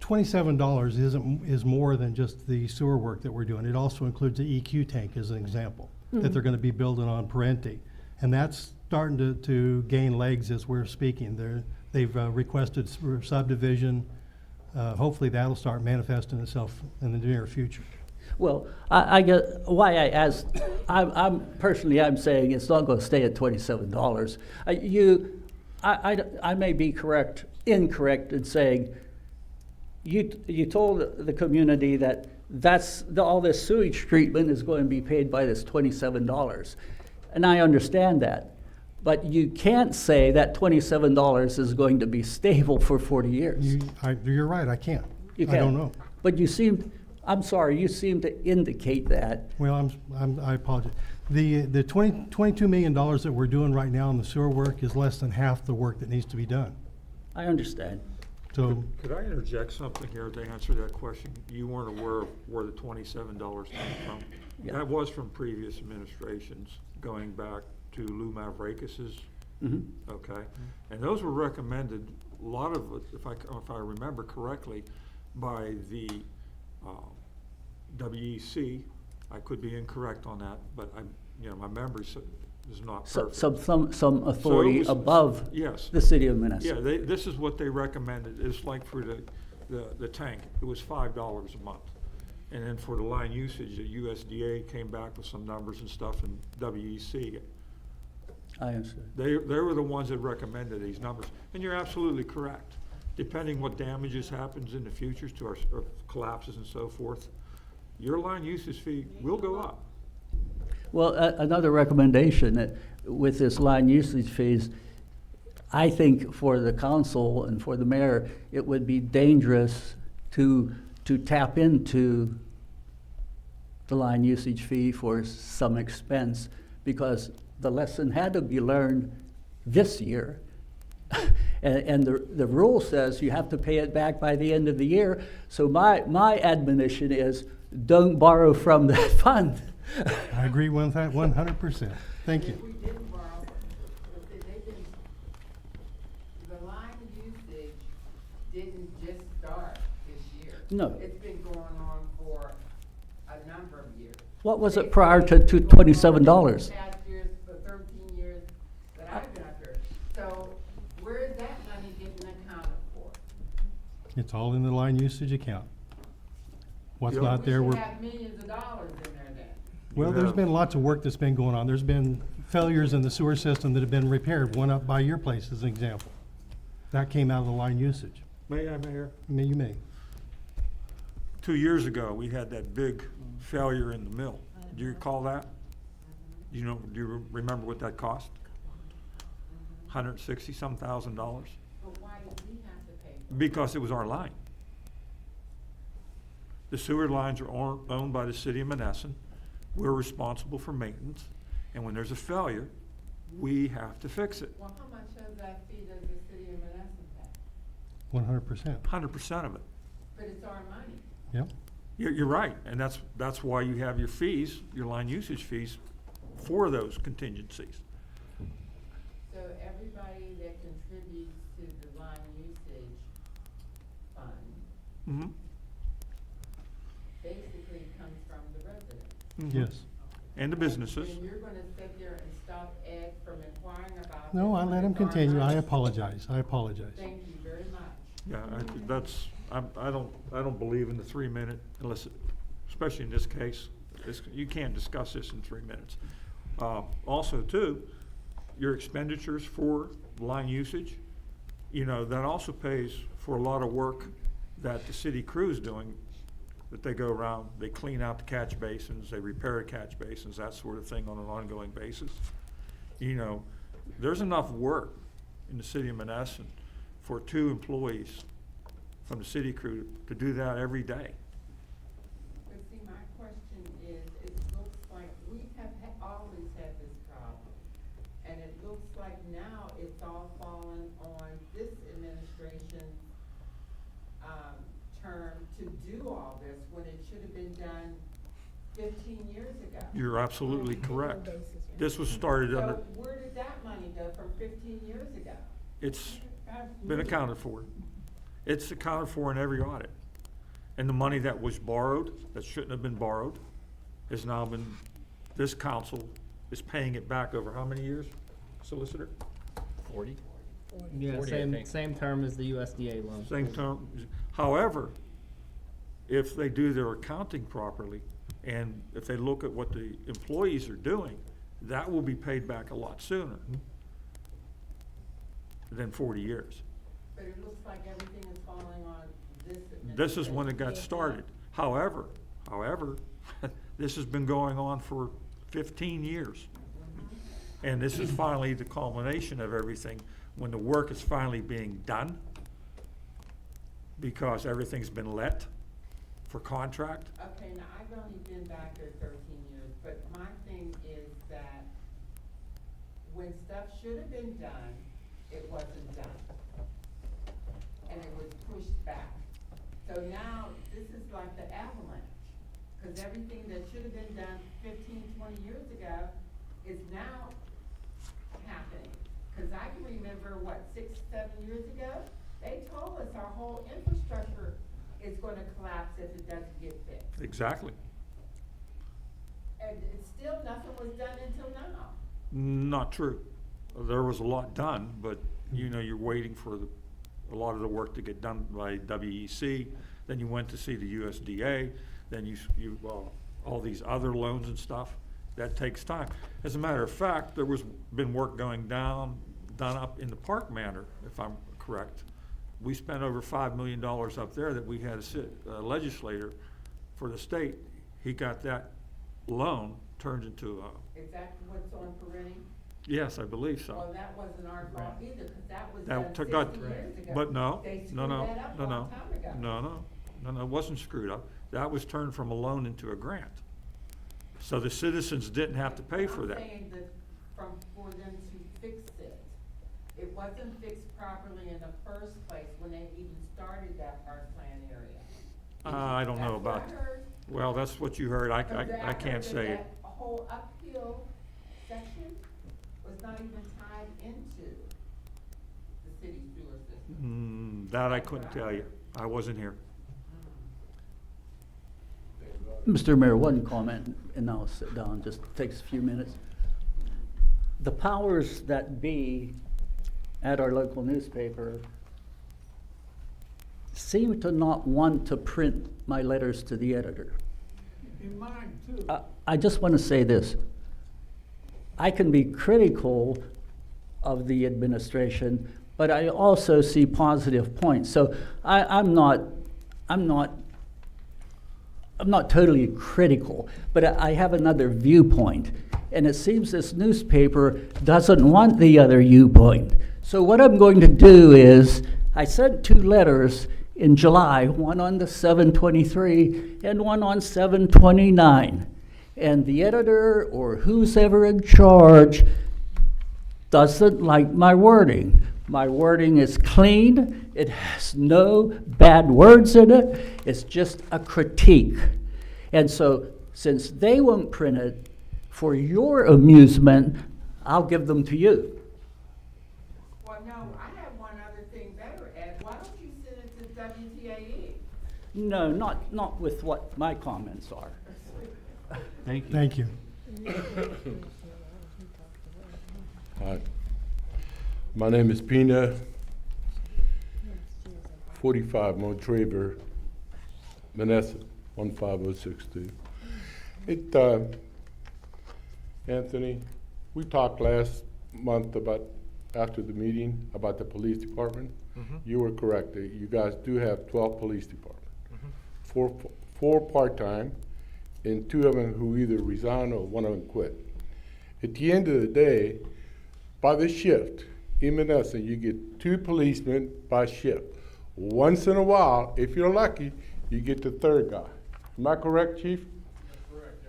$27 is more than just the sewer work that we're doing. It also includes the EQ tank as an example, that they're gonna be building on Parenti. And that's starting to gain legs as we're speaking. They've requested subdivision. Hopefully that'll start manifesting itself in the near future. well, I get, why I asked, I'm personally, I'm saying it's not gonna stay at $27. I may be incorrect in saying, you told the community that all this sewage treatment is going to be paid by this $27. And I understand that. But you can't say that $27 is going to be stable for 40 years. You're right, I can't. You I don't can't. know. But you seem to indicate that. Well, I apologize. The $22 million that we're doing right now in the sewer work is less than half the work that needs to be done. I understand. So, could I interject something here to answer that question? You weren't aware of where the $27 came from. Yeah. That was from previous administrations, going back to Lou Mavrakis's, Mhm. okay? And those were recommended, a lot of it, if I remember correctly, by the WEC. I could be incorrect on that, but my memory is not perfect. Some authority was- above Yes. the city of Menneson. Yeah, this is what they recommended. It's like for the tank, it was $5 a month. And then for the line usage, the USDA came back with some numbers and stuff, and WEC, I understand. they were the ones that recommended these numbers. And you're absolutely correct. Depending what damages happens in the future to our collapses and so forth, your line usage fee will go up. Well, another recommendation with this line usage fees, I think for the council and for the mayor, it would be dangerous to tap into the line usage fee for some expense, because the lesson had to be learned this year. And the rule says you have to pay it back by the end of the year. So my admonition is, don't borrow from that fund. I agree with that 100%. Thank If you. we didn't borrow, but the line usage didn't just start this year. No. It's been going on for a number of years. What was it prior to $27? Past years, for 13 years that I've been up here. So where is that money getting accounted for? It's all in the line usage account. What's Yeah. not there, We we're, should have millions of dollars in there then. well, there's been lots of work that's been going on. There's been failures in the sewer system that have been repaired, one up by your place as an example. That came out of the line usage. May I, Mayor? You may. 2 years ago, we had that big failure in the mill. Do you recall that? Do you remember what that cost? $160-some thousand. But why did we have to pay for it? Because it was our line. The sewer lines are owned by the city of Menneson. We're responsible for maintenance, and when there's a failure, we have to fix it. Well, how much of that fee does the city of Menneson pay? 100%. 100% of it. But it's our money. Yep. You're right, and that's why you have your fees, your line usage fees, for those contingencies. So everybody that contributes to the line usage fund Mm-hmm. basically comes from the residents. Yes. And the businesses. And you're gonna sit there and stop Ed from inquiring about. No, this I when let him it's our continue. I money? apologize. I apologize. Thank you very much. Yeah, I don't believe in the 3-minute unless, especially in this case, you can't discuss this in 3 minutes. Also too, your expenditures for line usage, that also pays for a lot of work that the city crew's doing, that they go around, they clean out the catch basins, they repair catch basins, that sort of thing on an ongoing basis. There's enough work in the city of Menneson for 2 employees from the city crew to do that every day. But see, my question is, it looks like we have always had this problem. And it looks like now it's all fallen on this administration's, term to do all this when it should have been done 15 years ago. You're absolutely correct. This was started under, So where did that money go from 15 years ago? it's been accounted for. It's accounted for in every audit. And the money that was borrowed, that shouldn't have been borrowed, has now been, this council is paying it back over how many years, Solicitor? 40? Yeah, same term as the USDA loan. Same term. However, if they do their accounting properly, and if they look at what the employees are doing, that will be paid back a lot sooner than 40 years. But it looks like everything is falling on this administration. This is when it got started. However, this has been going on for 15 years. And this is finally the culmination of everything, when the work is finally being done, because everything's been let for contract. Okay, now I've only been back there 13 years, but my thing is that when stuff should have been done, it wasn't done. And it was pushed back. So now, this is like the avalanche, because everything that should have been done 15, 20 years ago is now happening. Because I can remember, 6, 7 years ago, they told us our whole infrastructure is gonna collapse if it doesn't get fixed. Exactly. And it's still, nothing was done until now. Not true. There was a lot done, but you're waiting for a lot of the work to get done by WEC. Then you went to see the USDA, then all these other loans and stuff. That takes time. As a matter of fact, there was been work done up in the Park Manor, if I'm correct. We spent over $5 million up there that we had a legislator for the state. He got that loan turned into Is that what's on Perini? yes, I believe so. Well, that wasn't our fault either, because that was That done took 60 got- years ago. But no, They screwed no, no, that up no, a no, long time ago. no, it wasn't screwed up. That was turned from a loan into a grant. So the citizens didn't have to pay for that. I'm saying that for them to fix it. It wasn't fixed properly in the first place when they even started that parkland area. I don't know about, That's what I heard. well, that's what you heard. I Because can't heard say that it. that whole uphill section was not even tied into the city sewer system. That I couldn't tell you. I wasn't here. Mr. Mayor, one comment, and I'll sit down, just takes a few minutes. The powers that be at our local newspaper seem to not want to print my letters to the editor. In mine too. I just want to say this. I can be critical of the administration, but I also see positive points. So I'm not I'm not totally critical, but I have another viewpoint. And it seems this newspaper doesn't want the other viewpoint. So what I'm going to do is, I sent 2 letters in July, one on the 7/23 and one on 7/29. And the editor or who's ever in charge doesn't like my wording. My wording is clean, it has no bad words in it, it's just a critique. And so, since they won't print it, for your amusement, I'll give them to you. Well, no, I have one other thing better, Ed. Why don't you send it to WTAE? No, not with what my comments are. Thank you. Thank you. Hi. My name is Pina, 45 Montraver, Menneson, 15062. Anthony, we talked last month about, after the meeting, about the police department. You were correct. You guys do have 12 police departments. Four part-time, and 2 of them who either resign or one of them quit. At the end of the day, by the shift, in Menneson, you get 2 policemen by shift. Once in a while, if you're lucky, you get the 3rd guy. Am I correct, Chief? That's correct.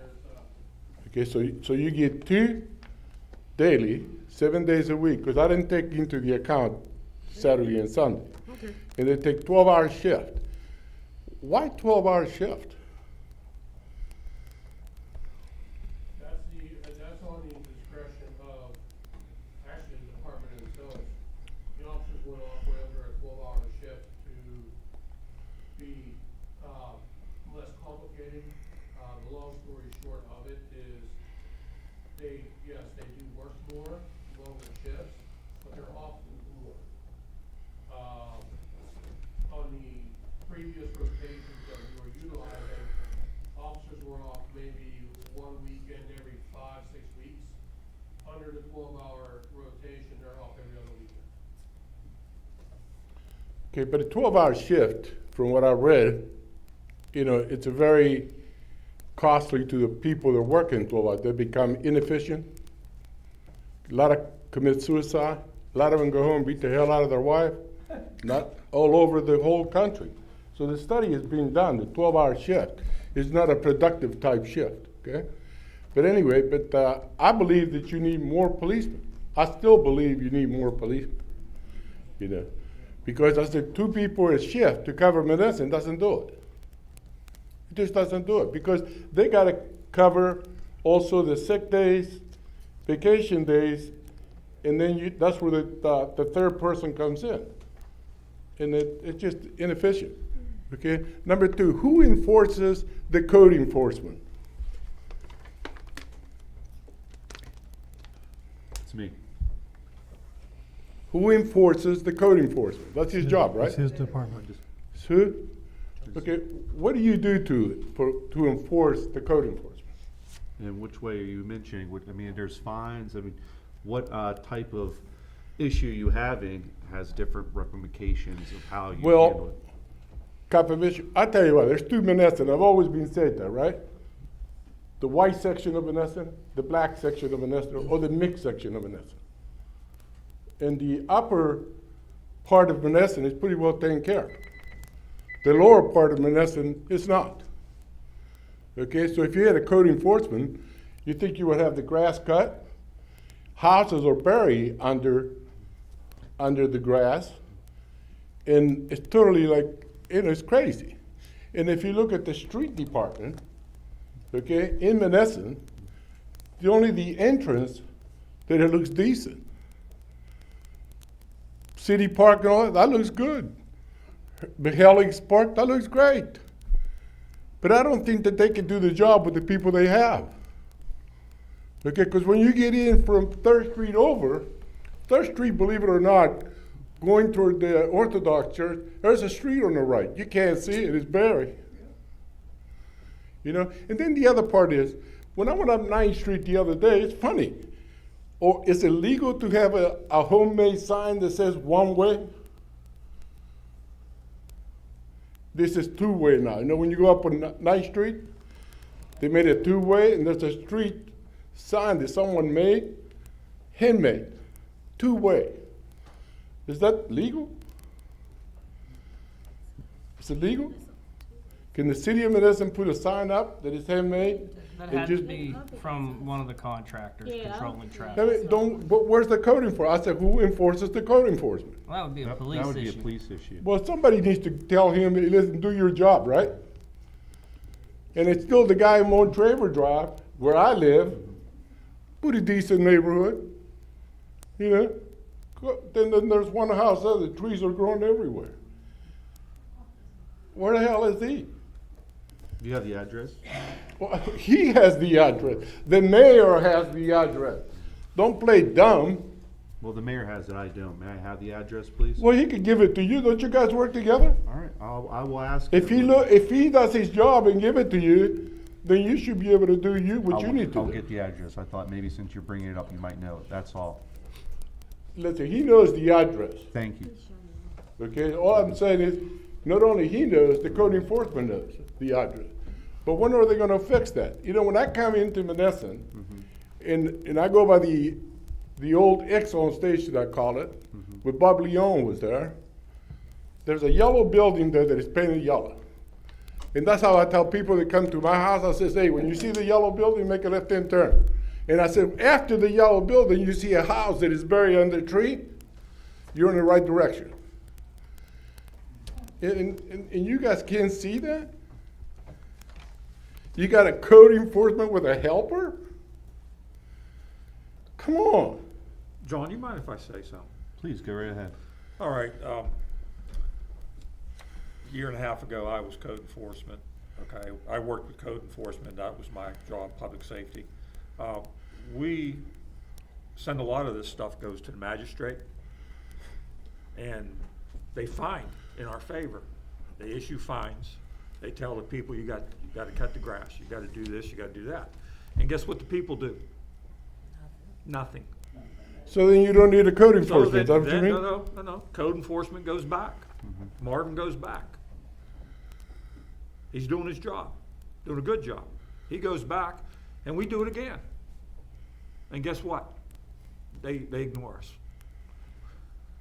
Okay, so you get 2 daily, 7 days a week, because I didn't take into the account Saturday and Sunday. Okay. And they take 12-hour shift. Why 12-hour shift? That's on the discretion of, actually, the department themselves. The officers went off under a 12-hour shift to be less complicated. The long story short of it is they do work more, longer shifts, but they're often more. On the previous rotations that we were utilizing, officers were off maybe 1 weekend every 5-6 weeks. Under the 12-hour rotation, they're off every other weekend. Okay, but a 12-hour shift, from what I read, it's a very costly to the people that are working 12 hours. They become inefficient. A lot of commit suicide. A lot of them go home and beat the hell out of their wife. Not all over the whole country. So the study is being done. The 12-hour shift is not a productive type shift, okay? But anyway, I believe that you need more policemen. I still believe you need more policemen, because I said 2 people a shift to cover Menneson doesn't do it. It just doesn't do it, because they got to cover also the sick days, vacation days, and then that's where the 3rd person comes in. And it's just inefficient, okay? Number 2, who enforces the code enforcement? It's me. Who enforces the code enforcement? That's his job, right? It's his department. Who? Okay, what do you do to enforce the code enforcement? And which way are you mentioning? There's fines. What type of issue you having has different ramifications of how you handle it. Type of issue. I tell you what, there's 2 Menneson. I've always been said that, right? The white section of Menneson, the black section of Menneson, or the mixed section of Menneson. And the upper part of Menneson is pretty well taken care of. The lower part of Menneson is not. Okay, so if you had a code enforcement, you think you would have the grass cut, houses are buried under the grass, and it's totally it's crazy. And if you look at the street department, okay, in Menneson, only the entrance that it looks decent. City Park and all that looks good. Helix Park, that looks great. But I don't think that they can do the job with the people they have. Okay, because when you get in from 3rd Street over, 3rd Street, believe it or not, going toward the Orthodox Church, there's a street on the right. You can't see it, it's buried. And then the other part is, when I went up 9th Street the other day, it's funny. Or is it legal to have a homemade sign that says one way? This is two-way now. You know, when you go up on Ninth Street, they made it two-way, and there's a street sign that someone made, handmade, two-way. Is that legal? Is it legal? Can the city of Menneson put a sign up that is handmade? That and had to just- be from one of the contractors Yeah, controlling I traffic. mean, don't, but where's the code enforcement? I said, who enforces the code enforcement? Well, that would be a That police would be a issue. police issue. Well, somebody needs to tell him, hey, listen, do your job, right? And it's still the guy on Traver Drive, where I live, pretty decent neighborhood, you know? Then there's one house there, the trees are growing everywhere. Where the hell is he? Do you have the address? Well, he has the address. The mayor has the address. Don't play dumb. Well, the mayor has it, I don't. May I have the address, please? Well, he could give it to you. Don't you guys work together? All right, I will ask. If he does his job and give it to you, then you should be able to do what you need to I'll do. get the address. I thought maybe since you're bringing it up, you might know it. That's all. Listen, he knows the address. Thank you. Okay, all I'm saying is, not only he knows, the code enforcement knows the address. But when are they gonna fix that? You know, when I come into Menneson, and I go by the old Exxon station, I call it, where Bob Leon was there, there's a yellow building there that is painted yellow. And that's how I tell people that come to my house, I says, hey, when you see the yellow building, make a left-hand turn. And I said, after the yellow building, you see a house that is buried under a tree, you're in the right direction. And you guys can't see that? You got a code enforcement with a helper? Come on. John, you mind if I say something? Please, go right ahead. All right, a year and a half ago, I was code enforcement, okay? I worked with code enforcement, that was my job, public safety. We send a lot of this stuff goes to the magistrate, and they fine in our favor. They issue fines. They tell the people, you got to cut the grass, you got to do this, you got to do that. And guess what the people do? Nothing. So then you don't need a code So enforcement, is that what you then- mean? No. Code enforcement goes back. Marvin goes back. He's doing his job, doing a good job. He goes back, and we do it again. And guess what? They ignore us.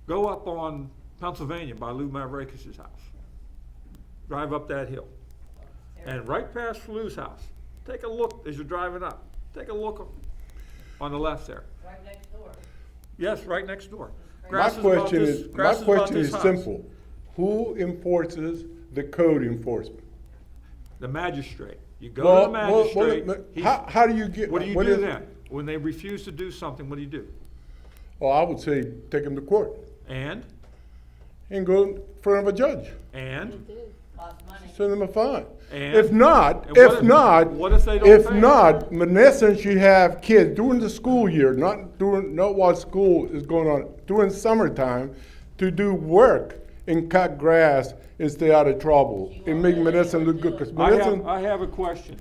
Go up on Pennsylvania by Lou Mavrakis' house. Drive up that hill. And right past Lou's house, take a look as you're driving up. Take a look on the left there. Right next door. Yes, right next door. My Grass is about question this- is, grass about this house. simple. Who enforces the code enforcement? The magistrate. You go to the magistrate. he's- How do you get? What do you what do is- then? When they refuse to do something, what do you do? Well, I would say take them to court And, and go in front of a judge. and, Lost money. Send them a fine. And? If not, And what if if they don't pay? Menneson should have kids during the school year, not while school is going on, during summertime, to do work and cut grass and stay out of trouble and make Menneson look good. 'Cause Menneson, I have a question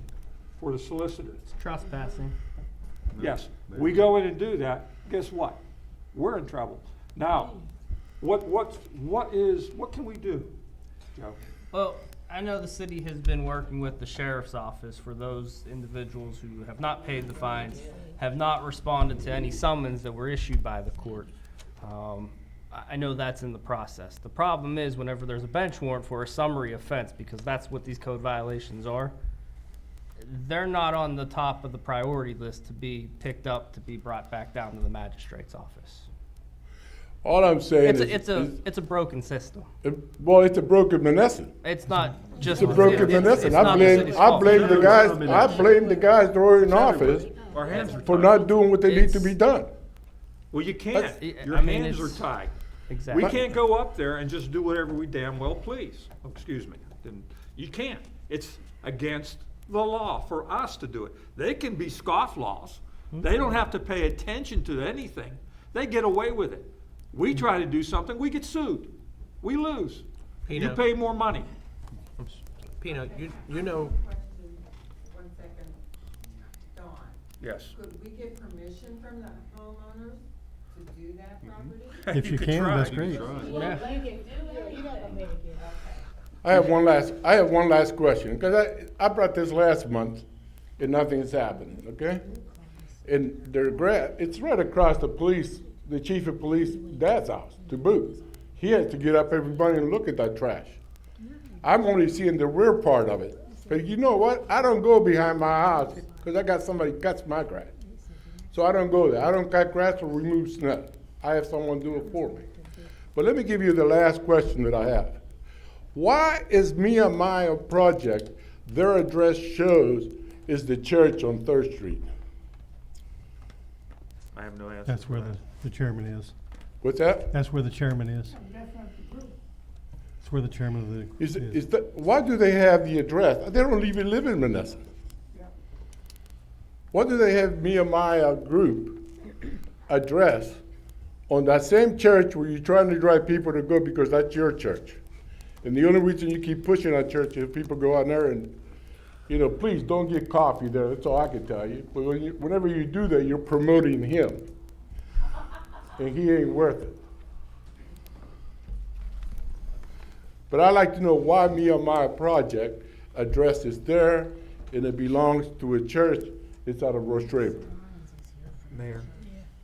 for the solicitor. It's trespassing. Yes, we go in and do that, guess what? We're in trouble. Now, what can we do, Joe? Well, I know the city has been working with the sheriff's office for those individuals who have not paid the fines, have not responded to any summons that were issued by the court. I know that's in the process. The problem is whenever there's a bench warrant for a summary offense, because that's what these code violations are, they're not on the top of the priority list to be picked up, to be brought back down to the magistrate's office. all I'm saying It's a broken system. well, it's a broken Menneson. It's not just. It's a broken it's Menneson. not the city's fault. I blame the guys that are in office Our hands are for tied. not doing what they need to be done. Well, you can't. That's- Your I mean, hands are it's- tied. Exactly. We can't go up there and just do whatever we damn well please. Oh, excuse me. You can't. It's against the law for us to do it. They can be scofflaws. They don't have to pay attention to anything. They get away with it. We try to do something, we get sued. We lose. You Pino. pay more money. Pino, you know, Question, 1 second. Dawn, Yes. could we get permission from the homeowners to do that property? If you could can, try. that's great. You want to make it, do it, you gotta make it. I have one last question, because I brought this last month, and nothing's happening, okay? And it's right across the chief of police dad's house, to boot. He has to get up every morning and look at that trash. I'm only seeing the rear part of it. But you know what? I don't go behind my house, because I got somebody cuts my grass. So I don't go there. I don't cut grass or remove snow. I have someone do it for me. But let me give you the last question that I have. Why is Nehemiah Project, their address shows is the church on 3rd Street? I have no answer. That's for where that. the chairman is. What's that? That's where the chairman is. That's where the chairman of the. Why do they have the address? They don't even live in Menneson. Why do they have Nehemiah Group address on that same church where you're trying to drive people to go because that's your church? And the only reason you keep pushing that church is people go out there and, please don't get coffee there. That's all I can tell you. But whenever you do that, you're promoting him. And he ain't worth it. But I'd like to know why Nehemiah Project address is there and it belongs to a church. It's out of Rostraver. Mayor.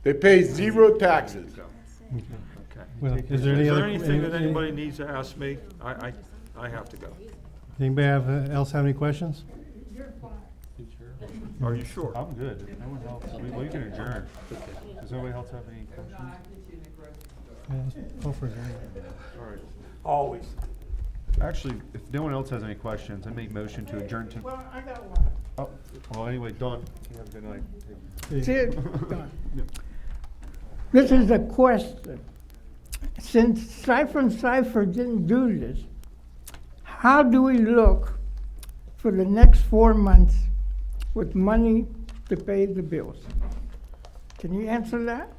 They pay 0 taxes. Okay. Well, is there any other? Anything that anybody needs to ask me? I have to go. Anybody else have any questions? Are you sure? I'm good. If no one else, we can adjourn. Does nobody else have any questions? Go for it. All right. Always. Actually, if no one else has any questions, I make motion to adjourn to. Well, I got one. Oh, well, anyway, Dawn, you have a good night. See, this is a question. Since Cipher didn't do this, how do we look for the next 4 months with money to pay the bills? Can you answer that?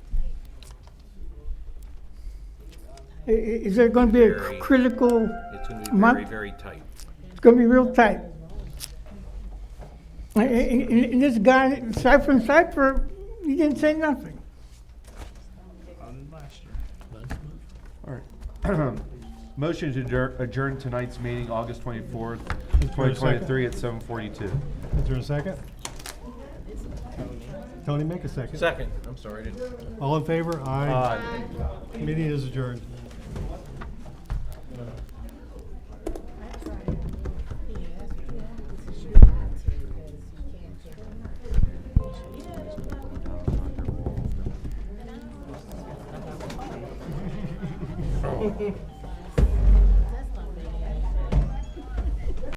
Is there going to be a critical It's going to be month? very, very tight. It's going to be real tight. And this guy, Cipher, he didn't say nothing. All right. Motion to adjourn tonight's meeting, August 24th, Is there a second? 2023 at 7:42. Is there a second? Tony, make a second. Second, I'm sorry. All in favor? Aye. Meeting is adjourned. Oh.